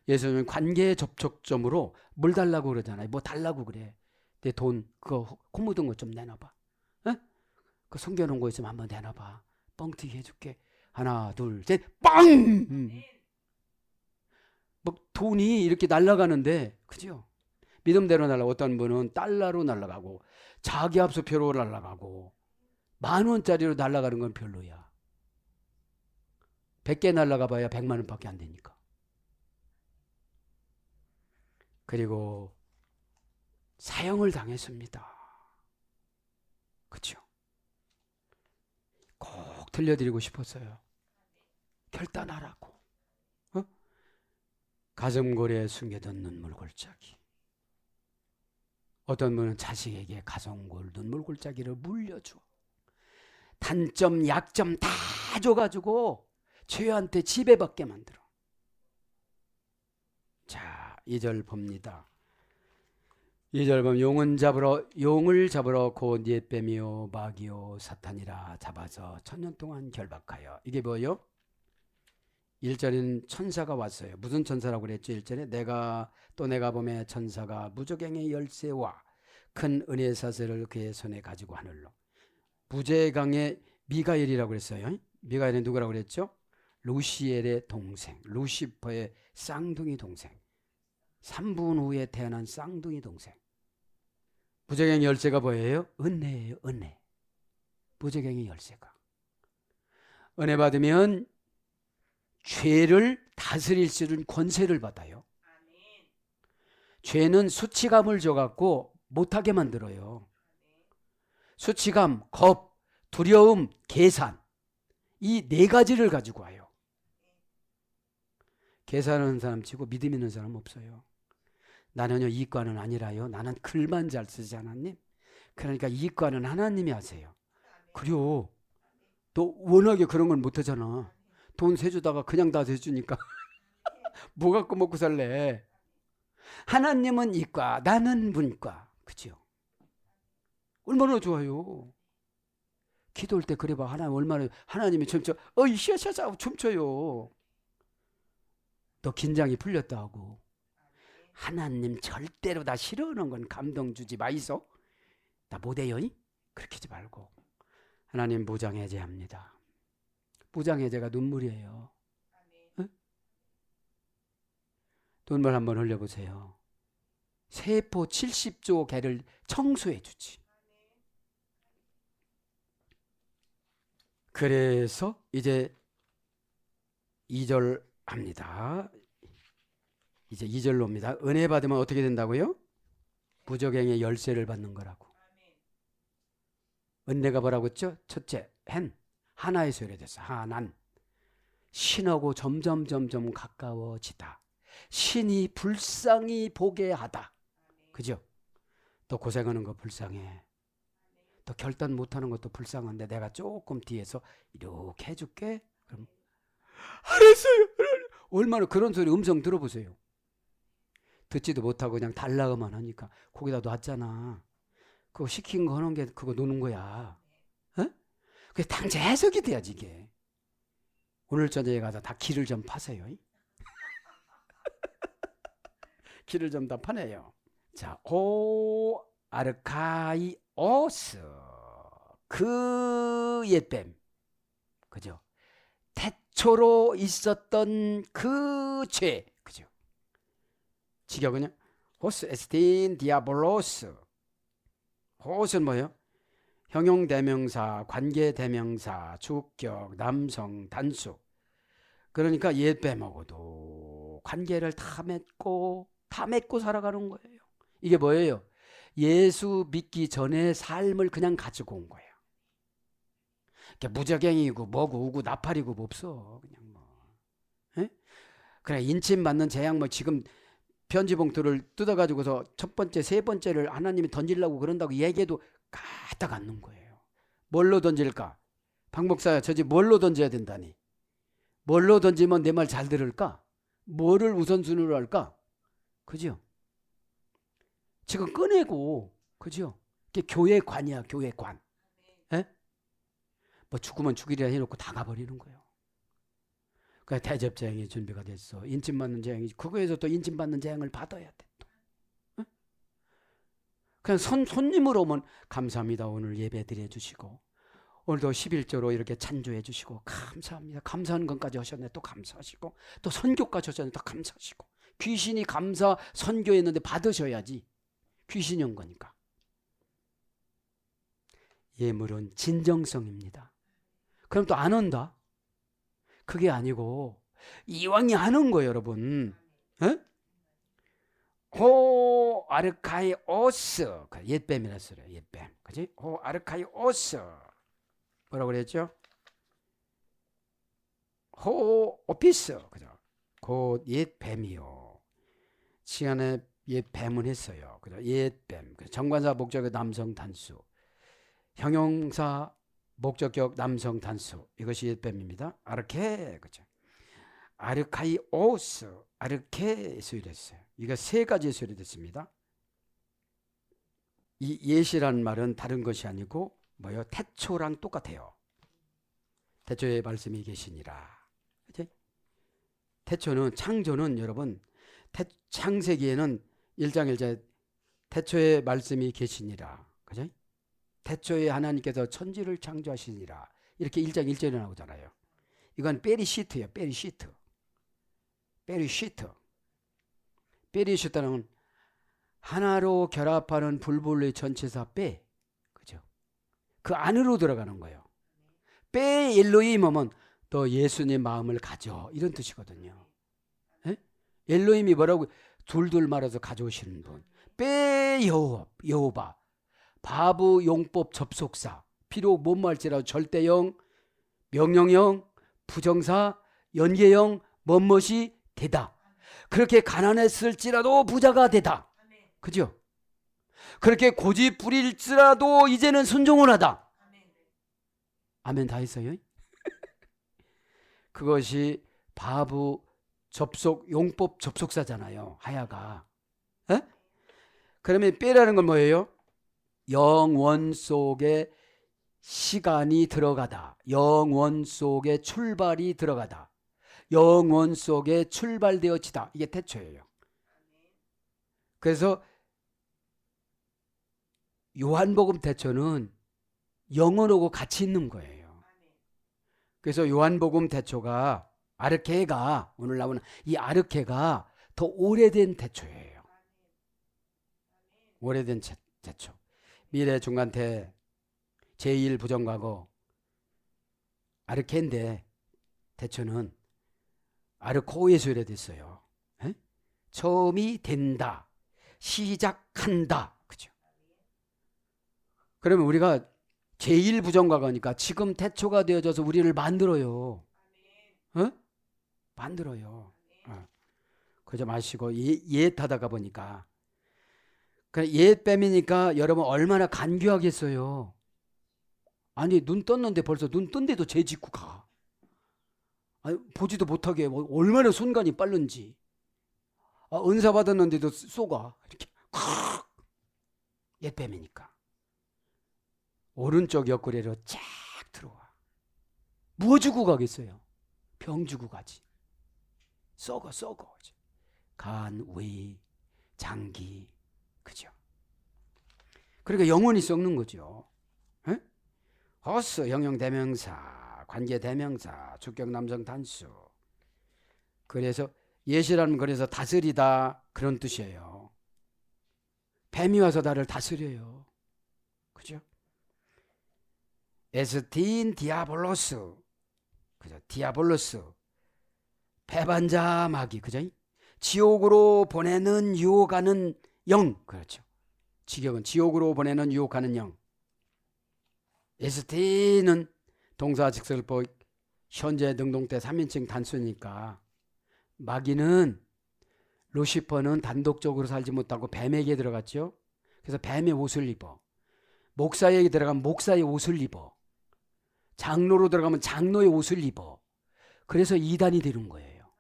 예수님은 관계 접촉점으로 물 달라고 그러잖아요. 뭐 달라고 그래. 내 돈 그거 코 묻은 거 좀 내놔봐. 어? 그 숨겨놓은 거 있으면 한번 내놔봐. 뻥튀기 해줄게. 하나 둘 셋 빵! 뭐 돈이 이렇게 날아가는데 그죠? 믿음대로 날아가고 어떤 분은 달러로 날아가고 자기 합수표로 날아가고 10,000원짜리로 날아가는 건 별로야. 100개 날아가 봐야 100만 원밖에 안 되니까. 그리고 사형을 당했습니다. 그렇죠? 꼭 들려드리고 싶었어요. 결단하라고. 가슴골에 숨겨둔 눈물 골짜기. 어떤 분은 자식에게 가성골 눈물골짜기를 물려줘. 단점 약점 다 줘가지고 죄한테 지배받게 만들어. 자, 2절 봅니다. 2절 보면 용을 잡으러 곧 옛뱀이요 마귀요 사탄이라 잡아서 천년 동안 결박하여. 이게 뭐예요? 1절에는 천사가 왔어요. 무슨 천사라고 그랬죠? 1절에 내가 보매 천사가 무저갱의 열쇠와 큰 은혜의 사슬을 그의 손에 가지고 하늘로. 무제강의 미가엘이라고 그랬어요. 미가엘은 누구라고 그랬죠? 루시엘의 동생, 루시퍼의 쌍둥이 동생, 3분 후에 태어난 쌍둥이 동생. 무저갱의 열쇠가 뭐예요? 은혜예요. 은혜. 무저갱의 열쇠가. 은혜 받으면 죄를 다스릴 수 있는 권세를 받아요. 죄는 수치감을 줘갖고 못하게 만들어요. 수치감, 겁, 두려움, 계산, 이 4가지를 가지고 와요. 계산하는 사람 치고 믿음 있는 사람 없어요. 나는요 이과는 아니라요. 나는 글만 잘 쓰지 하나님. 그러니까 이과는 하나님이 하세요. 그래요. 너 워낙에 그런 걸 못하잖아. 돈 세주다가 그냥 다 세주니까 뭐 갖고 먹고 살래. 하나님은 이과, 나는 문과. 그죠? 얼마나 좋아요. 기도할 때 그래 봐. 하나님 얼마나, 하나님이 춤춰. 샤샤샤 춤춰요. 너 긴장이 풀렸다 하고. 하나님 절대로 나 싫어하는 건 감동 주지 마이소. 나 못해요. 그렇게 하지 말고. 하나님 무장해제합니다. 무장해제가 눈물이에요. 응? 눈물 한번 흘려보세요. 세포 70조 개를 청소해 주지. 그래서 이제 2절 합니다. 이제 2절로 옵니다. 은혜 받으면 어떻게 된다고요? 무저갱의 열쇠를 받는 거라고. 은혜가 뭐라고 했죠? 첫째, 하나에서 요래됐어. 하난. 신하고 점점 가까워지다. 신이 불쌍히 보게 하다. 그죠? 또 고생하는 거 불쌍해. 또 결단 못하는 것도 불쌍한데 내가 조금 뒤에서 이렇게 해줄게. 그럼 알았어요. 얼마나 그런 소리 음성 들어보세요. 듣지도 못하고 그냥 달라고만 하니까 거기다 놨잖아. 그거 시킨 거 하는 게 그거 노는 거야. 어? 그게 당장 해석이 돼야지 이게. 오늘 저녁에 가서 다 길을 좀 파세요. 길을 좀 다 파내요. 자, 오 아르카이오스 그 옛뱀. 그죠? 태초로 있었던 그 죄. 그죠? 직역은요? 호스 에스틴 디아볼로스. 호스는 뭐예요? 형용대명사, 관계대명사, 주격, 남성, 단수. 그러니까 옛뱀하고도 관계를 다 맺고 살아가는 거예요. 이게 뭐예요? 예수 믿기 전에 삶을 그냥 가지고 온 거예요. 무저갱이고 뭐고 우고 나팔이고 뭐 없어. 그냥 뭐. 에? 그래 인침 받는 재앙 뭐 지금 편지 봉투를 뜯어가지고서 첫 번째, 세 번째를 하나님이 던지려고 그런다고 얘기해도 가딱 않는 거예요. 뭘로 던질까? 박 목사야, 저 집 뭘로 던져야 된다니? 뭘로 던지면 내 말 잘 들을까? 뭐를 우선순위로 할까? 그죠? 지금 꺼내고, 그죠? 이게 교회관이야, 교회관. 에? 뭐 죽으면 죽이려 해놓고 다 가버리는 거예요. 그러니까 대접재앙이 준비가 됐어. 인침받는 재앙이 그거에서 또 인침받는 재앙을 받아야 돼. 또. 응? 그냥 손님으로 오면 감사합니다. 오늘 예배 드려주시고 오늘도 11조로 이렇게 찬조해 주시고 감사합니다. 감사하는 것까지 하셨네. 또 감사하시고 또 선교까지 하셨네. 또 감사하시고 귀신이 감사 선교했는데 받으셔야지. 귀신이 온 거니까. 예물은 진정성입니다. 그럼 또 안 온다? 그게 아니고 이왕이 하는 거예요, 여러분. 에? 호 아르카이오스 옛뱀이라 써요. 옛뱀, 그지? 호 아르카이오스 뭐라고 그랬죠? 호 오피스, 그죠? 곧 옛뱀이요. 시간에 옛뱀은 했어요. 그죠? 옛뱀. 정관사 목적의 남성 단수. 형용사 목적격 남성 단수. 이것이 옛뱀입니다. 아르케. 그죠? 아르카이오스. 아르케 수일했어요. 이거 세 가지 수일됐습니다. 이 옛이라는 말은 다른 것이 아니고 뭐요? 태초랑 똑같아요. 태초에 말씀이 계시니라. 그치? 태초는 창조는 여러분 창세기에는 1장 1절에 태초에 말씀이 계시니라. 그죠? 태초에 하나님께서 천지를 창조하시니라. 이렇게 1장 1절에 나오잖아요. 이건 베리시트예요. 베리시트. 베리시트. 베리시트는 하나로 결합하는 불분의 전체사 빼. 그죠? 그 안으로 들어가는 거예요. 빼 엘로힘 하면 너 예수님 마음을 가져. 이런 뜻이거든요. 에? 엘로힘이 뭐라고? 둘둘 말아서 가져오시는 분. 빼 여호바. 바부 용법 접속사. 비록 못 말지라도 절대형, 명령형, 부정사, 연계형, 멋멋이 되다. 그렇게 가난했을지라도 부자가 되다. 그죠? 그렇게 고집 부릴지라도 이제는 순종을 하다. 아멘 다 했어요? 그것이 바부 접속 용법 접속사잖아요. 하야가. 에? 그러면 빼라는 건 뭐예요? 영원 속에 시간이 들어가다. 영원 속에 출발이 들어가다. 영원 속에 출발되어지다. 이게 태초예요. 그래서 요한복음 태초는 영원하고 같이 있는 거예요. 그래서 요한복음 태초가 아르케가 오늘 나오는 이 아르케가 더 오래된 태초예요. 오래된 태초. 미래 중간태 제1부정과거 아르케인데 태초는 아르코에서 유래됐어요. 에? 처음이 된다. 시작한다. 그죠? 그러면 우리가 제1부정과거니까 지금 태초가 되어져서 우리를 만들어요. 어? 만들어요. 그러지 마시고 옛 하다가 보니까 옛 뱀이니까 여러분 얼마나 간교하겠어요. 아니 눈 떴는데 벌써 눈 뜬데도 죄 짓고 가. 아니, 보지도 못하게 얼마나 순간이 빠른지. 은사 받았는데도 쏘가 이렇게 옛 뱀이니까. 오른쪽 옆구리로 쫙 들어와. 뭐 주고 가겠어요? 병 주고 가지. 썩어. 간, 위, 장기. 그죠? 그러니까 영원히 썩는 거죠. 에? 허스, 형용대명사, 관계대명사, 주격 남성 단수. 그래서 예시라는 그래서 다스리다 그런 뜻이에요. 뱀이 와서 나를 다스려요. 그죠? 에스틴 디아볼로스. 그죠? 디아볼로스. 배반자 마귀. 그죠? 지옥으로 보내는 유혹하는 영. 그렇죠. 직역은 지옥으로 보내는 유혹하는 영. 에스틴은 동사 직설법 현재 능동태 3인칭 단수니까 마귀는 루시퍼는 단독적으로 살지 못하고 뱀에게 들어갔죠. 그래서 뱀의 옷을 입어. 목사에게 들어가면 목사의 옷을 입어. 장로로 들어가면 장로의 옷을 입어. 그래서 이단이 되는 거예요.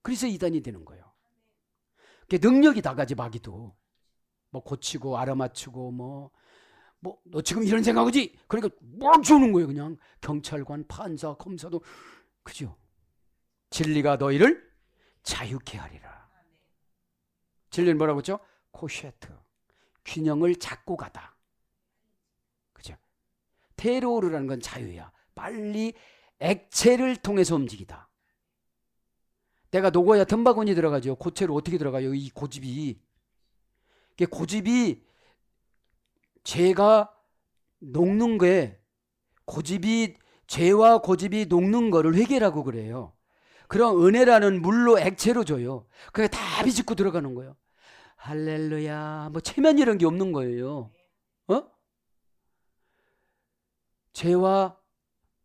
그래서 이단이 되는 거예요. 능력이 나가지 마귀도. 뭐 고치고 알아맞히고 너 지금 이런 생각하지? 그러니까 막 주는 거예요. 그냥 경찰관, 판사, 검사도. 그죠? 진리가 너희를 자유케 하리라. 진리는 뭐라고 했죠? 코셰트. 균형을 잡고 가다. 그죠? 테로르라는 건 자유야. 빨리 액체를 통해서 움직이다. 내가 녹아야 덤바구니 들어가죠. 고체로 어떻게 들어가요? 이 고집이. 고집이 죄가 녹는 거에 고집이 죄와 고집이 녹는 거를 회개라고 그래요. 그럼 은혜라는 물로 액체로 줘요. 그게 다 비집고 들어가는 거예요. 할렐루야. 체면 이런 게 없는 거예요. 죄와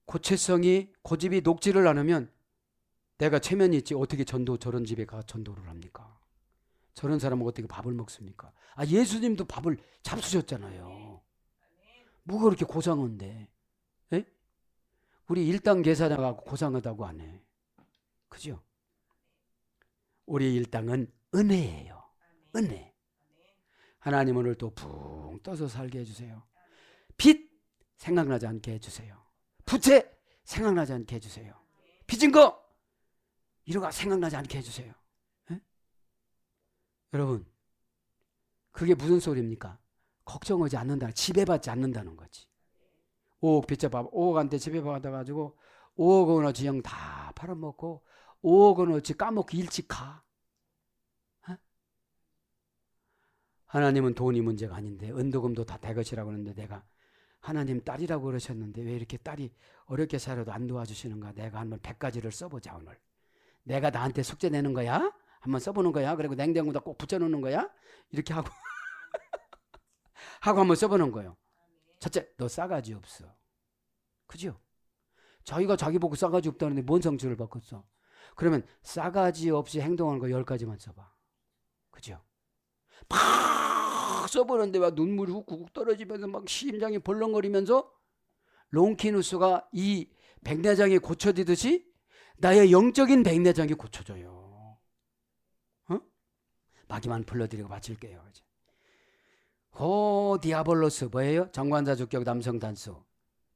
고체성이 고집이 녹지를 않으면 내가 체면이 있지 어떻게 전도 저런 집에 가 전도를 합니까? 저런 사람은 어떻게 밥을 먹습니까? 아, 예수님도 밥을 잡수셨잖아요. 뭐가 그렇게 고상한데? 에? 우리 일당 계산하고 고상하다고 안 해. 그죠? 우리 일당은 은혜예요. 은혜. 하나님 오늘 또 붕 떠서 살게 해주세요. 빚 생각나지 않게 해주세요. 부채 생각나지 않게 해주세요. 빚진 거 이런 거 생각나지 않게 해주세요. 에? 여러분, 그게 무슨 소리입니까? 걱정하지 않는다, 지배받지 않는다는 거지. 5억 빚져봐, 5억한테 지배받아가지고 5억 원어치 영 다 팔아먹고 5억 원어치 까먹고 일찍 가. 에? 하나님은 돈이 문제가 아닌데 은도금도 다 대 것이라고 하는데 내가 하나님 딸이라고 그러셨는데 왜 이렇게 딸이 어렵게 살아도 안 도와주시는가? 내가 한번 100가지를 써보자 오늘. 내가 나한테 숙제 내는 거야? 한번 써보는 거야? 그리고 냉장고에다 꼭 붙여놓는 거야? 이렇게 하고 하고 한번 써보는 거예요. 첫째, 너 싸가지 없어. 그죠? 자기가 자기 보고 싸가지 없다는데 뭔 상처를 받겠어? 그러면 싸가지 없이 행동하는 거 10가지만 써봐. 그죠? 팍 써보는데 막 눈물이 훅훅 떨어지면서 막 심장이 벌렁거리면서 롱키누스가 이 백내장이 고쳐지듯이 나의 영적인 백내장이 고쳐져요. 어? 마귀만 불러드리고 마칠게요. 호 디아볼로스 뭐예요? 정관사 주격 남성 단수.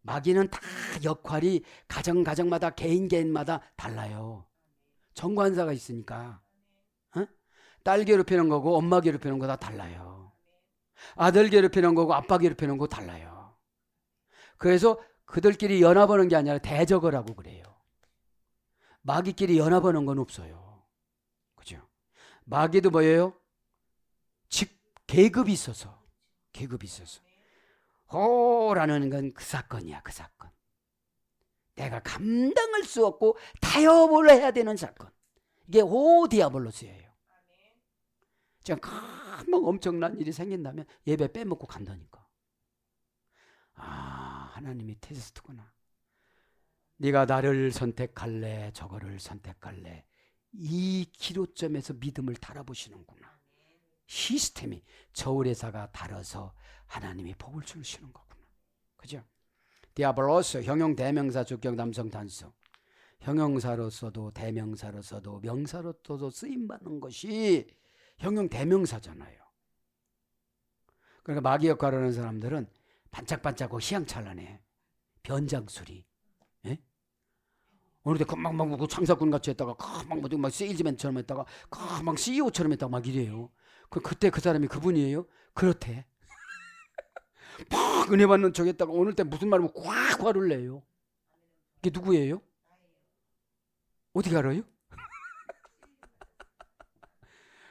마귀는 다 역할이 가정마다 개인마다 달라요. 정관사가 있으니까. 어? 딸 괴롭히는 거고 엄마 괴롭히는 거 다 달라요. 아들 괴롭히는 거고 아빠 괴롭히는 거 달라요. 그래서 그들끼리 연합하는 게 아니라 대적을 하고 그래요. 마귀끼리 연합하는 건 없어요. 그죠? 마귀도 뭐예요? 계급이 있어서. 호라는 건 그 사건이야, 그 사건. 내가 감당할 수 없고 타협을 해야 되는 사건. 이게 호 디아볼로스예요. 지금 금방 엄청난 일이 생긴다면 예배 빼먹고 간다니까. 아, 하나님이 테스트구나. 네가 나를 선택할래, 저거를 선택할래. 이 기로점에서 믿음을 달아보시는구나. 시스템이 저울의사가 달아서 하나님이 복을 주시는 거구나. 그죠? 디아블로스 형용 대명사 주격 남성 단수. 형용사로서도 대명사로서도 명사로서도 쓰임받는 것이 형용 대명사잖아요. 그러니까 마귀 역할을 하는 사람들은 반짝반짝하고 희양찬란해. 변장술이. 예? 어느 때 금방 막 창사꾼 같이 했다가 막 세일즈맨처럼 했다가 막 CEO처럼 했다가 막 이래요. 그때 그 사람이 그분이에요? 그렇대. 막 은혜 받는 척 했다가 오늘 때 무슨 말이면 꽉 화를 내요. 이게 누구예요? 어떻게 알아요?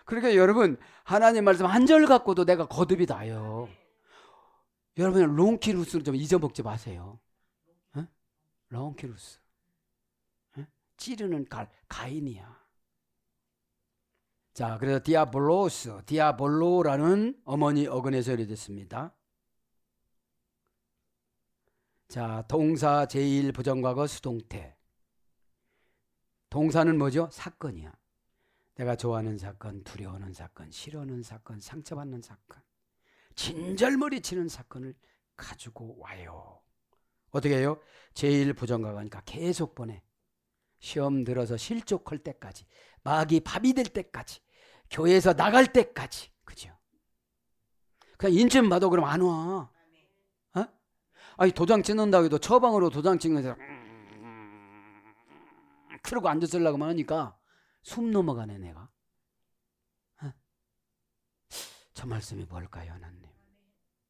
그러니까 여러분, 하나님 말씀 한 절 갖고도 내가 거듭이 나요. 여러분, 롱키루스를 좀 잊어먹지 마세요. 어? 롱키루스. 어? 찌르는 가인이야. 자, 그래서 디아볼로라는 어머니 어근에서 유래됐습니다. 자, 동사 제1 부정과거 수동태. 동사는 뭐죠? 사건이야. 내가 좋아하는 사건, 두려워하는 사건, 싫어하는 사건, 상처받는 사건, 진절머리 치는 사건을 가지고 와요. 어떻게 해요? 제1 부정과거니까 계속 보내. 시험 들어서 실족할 때까지, 마귀 밥이 될 때까지, 교회에서 나갈 때까지. 그죠? 그냥 인증 받아 그러면 안 와. 어? 아니, 도장 찍는다고 해도 처방으로 도장 찍는 그러고 앉았으려고 하니까 숨 넘어가네 내가. 어? 저 말씀이 뭘까요, 하나님?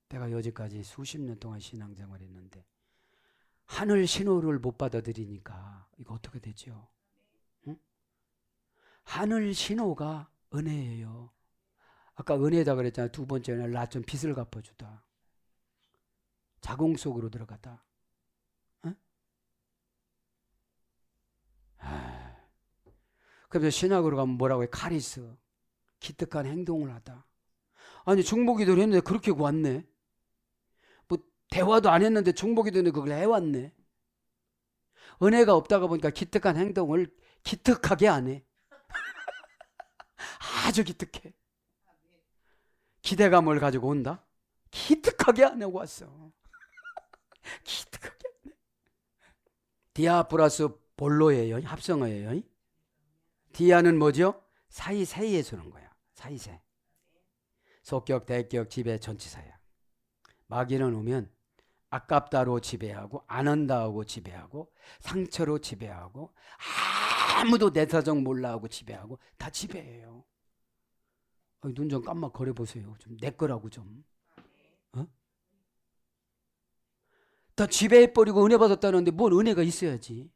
내가 여지까지 수십 년 동안 신앙생활 했는데 하늘 신호를 못 받아들이니까 이거 어떻게 되죠? 응? 하늘 신호가 은혜예요. 아까 은혜다 그랬잖아요. 두 번째는 나 좀 빚을 갚아주다. 자궁 속으로 들어가다. 응? 그래서 신학으로 가면 뭐라고 해? 카리스. 기특한 행동을 하다. 아니, 중보기도를 했는데 그렇게 왔네. 뭐 대화도 안 했는데 중보기도는 그걸 해왔네. 은혜가 없다가 보니까 기특한 행동을 기특하게 안 해. 아주 기특해. 기대감을 가지고 온다. 기특하게 안 하고 왔어. 기특하게 안 해. 디아 플러스 볼로예요. 합성어예요. 디아는 뭐죠? 사이사이에 서는 거야. 사이사이. 속격, 대격, 지배, 전치사야. 마귀는 오면 아깝다로 지배하고 안 한다고 지배하고 상처로 지배하고 아무도 내 사정 몰라 하고 지배하고 다 지배해요. 눈 좀 깜빡 거려보세요. 좀 내 거라고 좀. 다 지배해버리고 은혜 받았다는데 뭔 은혜가 있어야지.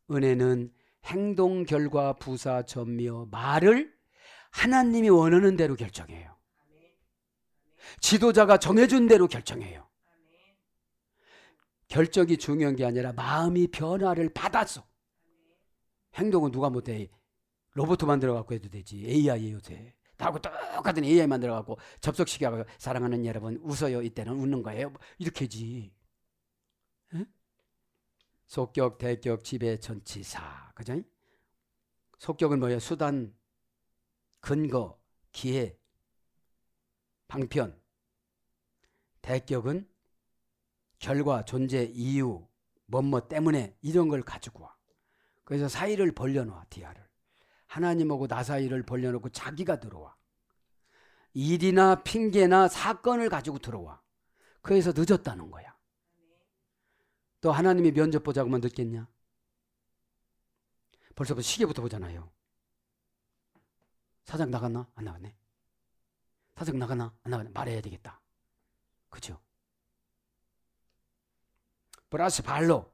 은혜는 행동, 결과, 부사, 전미어, 말을 하나님이 원하는 대로 결정해요. 지도자가 정해준 대로 결정해요. 결정이 중요한 게 아니라 마음이 변화를 받아서. 행동은 누가 못해? 로봇 만들어갖고 해도 되지. AI 요새. 나하고 똑같은 AI 만들어갖고 접속시켜갖고 사랑하는 여러분 웃어요. 이때는 웃는 거예요. 이렇게지. 에? 속격, 대격, 지배, 전치사. 그죠? 속격은 뭐예요? 수단, 근거, 기회, 방편. 대격은 결과, 존재, 이유, 뭐뭐 때문에 이런 걸 가지고 와. 그래서 사이를 벌려놔. 디아를. 하나님하고 나 사이를 벌려놓고 자기가 들어와. 일이나 핑계나 사건을 가지고 들어와. 그래서 늦었다는 거야. 또 하나님이 면접 보자고 하면 늦겠냐? 벌써부터 시계부터 보잖아요. 사장 나갔나? 안 나갔네. 사장 나갔나? 안 나갔네. 말해야 되겠다. 그죠? 플러스 발로.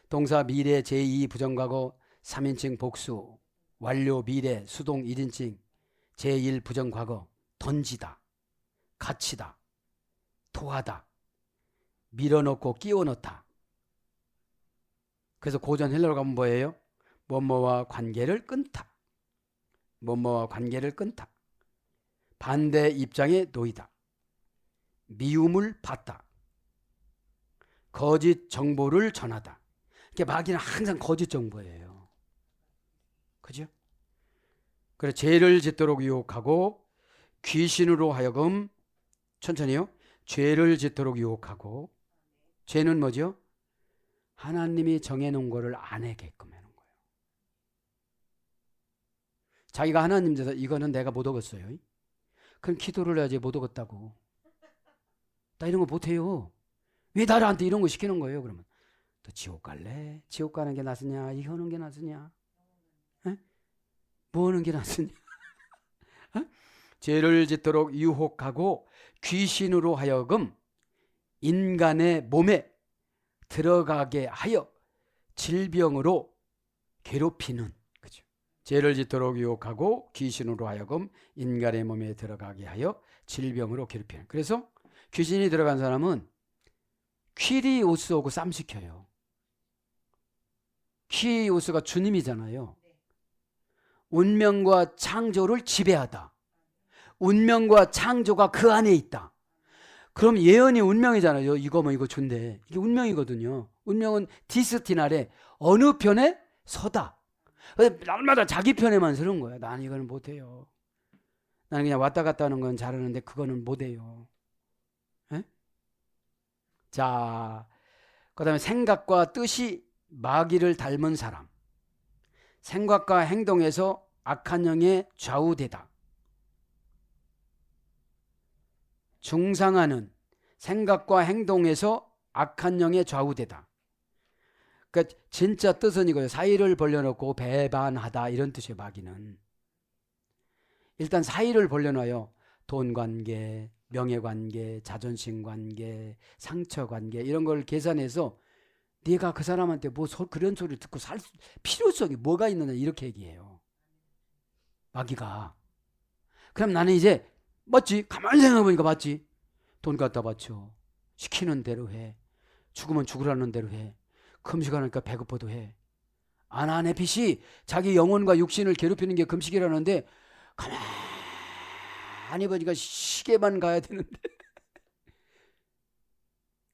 동사 미래 제2 부정과거 3인칭 복수 완료 미래 수동 1인칭 제1 부정과거 던지다 갇히다 토하다 밀어넣고 끼워넣다. 그래서 고전 헬라로 가면 뭐예요? 뭐뭐와 관계를 끊다. 뭐뭐와 관계를 끊다. 반대 입장에 놓이다. 미움을 받다. 거짓 정보를 전하다. 마귀는 항상 거짓 정보예요. 그죠? 그래서 죄를 짓도록 유혹하고 귀신으로 하여금 천천히요. 죄를 짓도록 유혹하고 죄는 뭐죠? 하나님이 정해놓은 거를 안 하게끔 해놓은 거예요. 자기가 하나님 돼서 이거는 내가 못 얻었어요. 그럼 기도를 해야지 못 얻었다고. 나 이런 거 못해요. 왜 나한테 이런 거 시키는 거예요? 그러면 또 지옥 갈래? 지옥 가는 게 낫으냐? 이거 하는 게 낫으냐? 에? 뭐 하는 게 낫으냐? 죄를 짓도록 유혹하고 귀신으로 하여금 인간의 몸에 들어가게 하여 질병으로 괴롭히는 그죠? 죄를 짓도록 유혹하고 귀신으로 하여금 인간의 몸에 들어가게 하여 질병으로 괴롭히는. 그래서 귀신이 들어간 사람은 퀴리오스하고 쌈시켜요. 퀴리오스가 주님이잖아요. 운명과 창조를 지배하다. 운명과 창조가 그 안에 있다. 그럼 예언이 운명이잖아요. 이거 뭐 이거 준대. 이게 운명이거든요. 운명은 디스티나래. 어느 편에 서다. 날마다 자기 편에만 서는 거야. 나는 이거는 못해요. 나는 그냥 왔다 갔다 하는 건 잘하는데 그거는 못해요. 에? 자, 그 다음에 생각과 뜻이 마귀를 닮은 사람. 생각과 행동에서 악한 영에 좌우되다. 중상하는 생각과 행동에서 악한 영에 좌우되다. 그러니까 진짜 뜻은 이거예요. 사이를 벌려놓고 배반하다 이런 뜻이에요. 마귀는. 일단 사이를 벌려놔요. 돈관계, 명예관계, 자존심관계, 상처관계 이런 걸 계산해서 네가 그 사람한테 뭐 그런 소리를 듣고 살 필요성이 뭐가 있느냐 이렇게 얘기해요. 마귀가. 그럼 나는 이제 맞지? 가만히 생각해보니까 맞지? 돈 갖다 바쳐. 시키는 대로 해. 죽으면 죽으라는 대로 해. 금식하니까 배고파도 해. 아나네 빛이 자기 영혼과 육신을 괴롭히는 게 금식이라는데 가만히 보니까 시계만 가야 되는데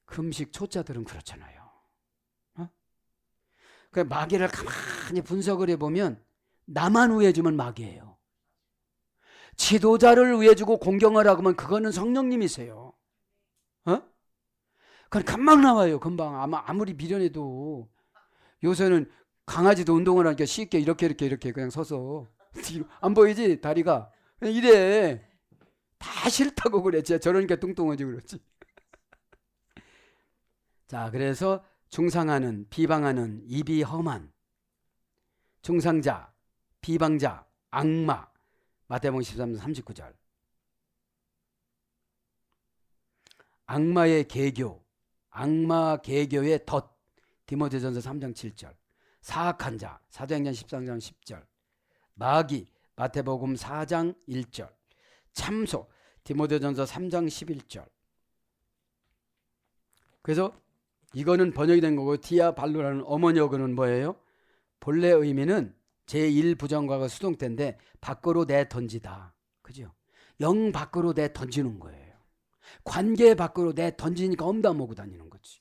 금식 초짜들은 그렇잖아요. 그 마귀를 가만히 분석을 해보면 나만 우해주면 마귀예요. 지도자를 위해 주고 공경하라고 하면 그거는 성령님이세요. 어? 그건 금방 나와요. 금방. 아무리 미련해도. 요새는 강아지도 운동을 하니까 쉽게 이렇게 그냥 서서 안 보이지? 다리가 그냥 이래. 다 싫다고 그래. 진짜 저러니까 뚱뚱하지 그렇지. 자, 그래서 중상하는, 비방하는, 입이 험한, 중상자, 비방자, 악마. 마태복음 13장 39절. 악마의 계교, 악마 계교의 덫. 디모데전서 3장 7절. 사악한 자, 사도행전 13장 10절. 마귀, 마태복음 4장 1절. 참소, 디모데전서 3장 11절. 그래서 이거는 번역이 된 거고, 디아발로라는 어머니어는 뭐예요? 본래 의미는 제1부정과가 수동태인데 밖으로 내 던지다. 그죠? 영 밖으로 내 던지는 거예요. 관계 밖으로 내 던지니까 엄담하고 다니는 거지.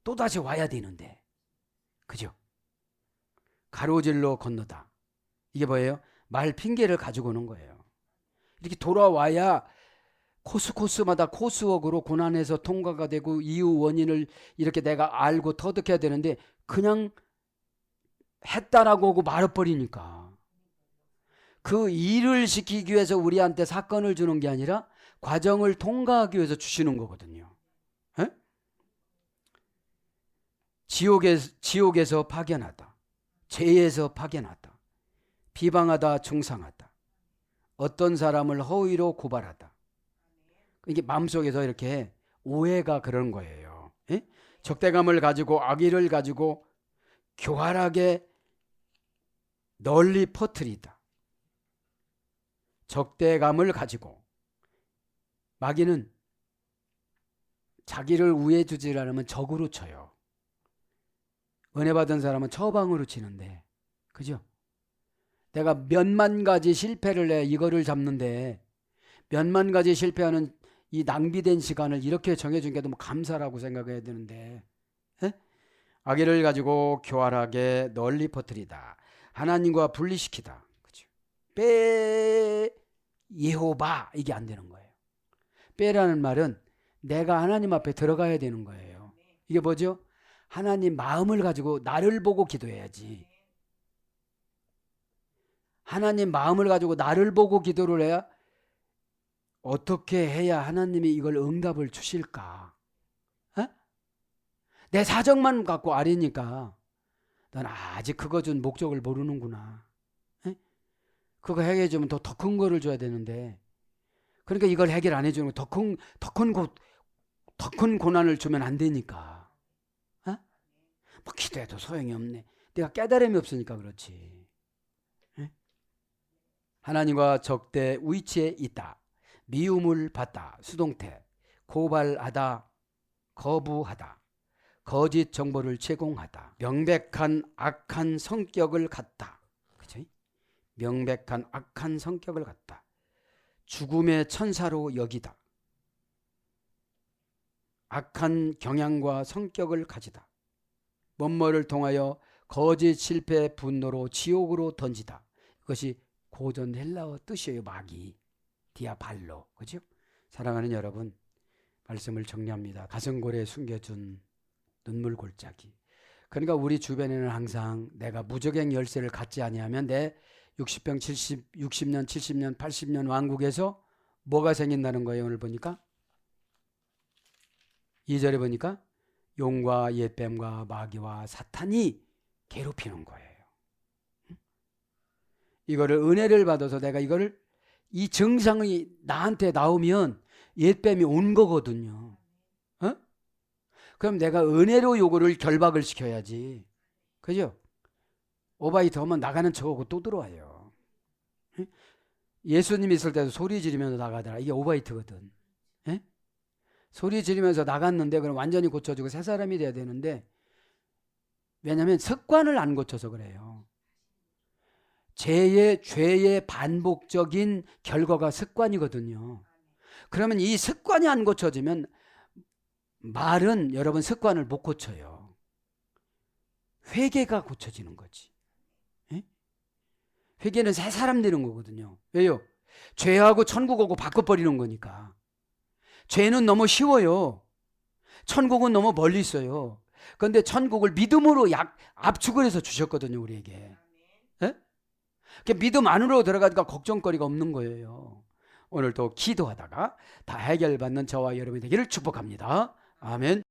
또다시 와야 되는데. 그죠? 가로질러 건너다. 이게 뭐예요? 말 핑계를 가지고 오는 거예요. 이렇게 돌아와야 코스마다 코스웍으로 고난에서 통과가 되고 이유 원인을 이렇게 내가 알고 터득해야 되는데 그냥 했다라고 하고 말아버리니까 그 일을 시키기 위해서 우리한테 사건을 주는 게 아니라 과정을 통과하기 위해서 주시는 거거든요. 에? 지옥에서 파견하다. 죄에서 파견하다. 비방하다, 중상하다. 어떤 사람을 허위로 고발하다. 이게 마음속에서 이렇게 오해가 그런 거예요. 에? 적대감을 가지고 악의를 가지고 교활하게 널리 퍼뜨리다. 적대감을 가지고 마귀는 자기를 우애 주지 않으면 적으로 쳐요. 은혜 받은 사람은 처방으로 치는데, 그죠? 내가 몇만 가지 실패를 해 이거를 잡는데 몇만 가지 실패하는 이 낭비된 시간을 이렇게 정해준 게 너무 감사라고 생각해야 되는데, 에? 악의를 가지고 교활하게 널리 퍼뜨리다. 하나님과 분리시키다. 그죠? 빼 예호바 이게 안 되는 거예요. 빼라는 말은 내가 하나님 앞에 들어가야 되는 거예요. 이게 뭐죠? 하나님 마음을 가지고 나를 보고 기도해야지. 하나님 마음을 가지고 나를 보고 기도를 해야 어떻게 해야 하나님이 이걸 응답을 주실까? 어? 내 사정만 갖고 아리니까 넌 아직 그거 준 목적을 모르는구나. 에? 그거 해결해 주면 더 큰 거를 줘야 되는데 그러니까 이걸 해결 안 해주는 더 큰 고난을 주면 안 되니까. 어? 뭐 기도해도 소용이 없네. 내가 깨달음이 없으니까 그렇지. 에? 하나님과 적대 위치에 있다. 미움을 받다. 수동태. 고발하다. 거부하다. 거짓 정보를 제공하다. 명백한 악한 성격을 갖다. 그죠? 명백한 악한 성격을 갖다. 죽음의 천사로 여기다. 악한 경향과 성격을 가지다. 뭐뭐를 통하여 거짓 실패 분노로 지옥으로 던지다. 이것이 고전 헬라어 뜻이에요. 마귀. 디아발로. 그죠? 사랑하는 여러분, 말씀을 정리합니다. 가슴골에 숨겨준 눈물 골짜기. 그러니까 우리 주변에는 항상 내가 무적행 열쇠를 갖지 아니하면 내 60년, 70년, 80년 왕국에서 뭐가 생긴다는 거예요. 오늘 보니까 2절에 보니까 용과 옛뱀과 마귀와 사탄이 괴롭히는 거예요. 이거를 은혜를 받아서 내가 이거를 이 증상이 나한테 나오면 옛뱀이 온 거거든요. 어? 그럼 내가 은혜로 요거를 결박을 시켜야지. 그죠? 오바이트 하면 나가는 척하고 또 들어와요. 예수님 있을 때도 소리 지르면서 나가더라. 이게 오바이트거든. 에? 소리 지르면서 나갔는데 그럼 완전히 고쳐지고 새 사람이 돼야 되는데 왜냐하면 습관을 안 고쳐서 그래요. 죄의 반복적인 결과가 습관이거든요. 그러면 이 습관이 안 고쳐지면 말은 여러분 습관을 못 고쳐요. 회개가 고쳐지는 거지. 에? 회개는 새 사람 되는 거거든요. 왜요? 죄하고 천국하고 바꿔버리는 거니까. 죄는 너무 쉬워요. 천국은 너무 멀리 있어요. 그런데 천국을 믿음으로 압축을 해서 주셨거든요, 우리에게. 예? 믿음 안으로 들어가니까 걱정거리가 없는 거예요. 오늘도 기도하다가 다 해결받는 저와 여러분이 되기를 축복합니다. 아멘.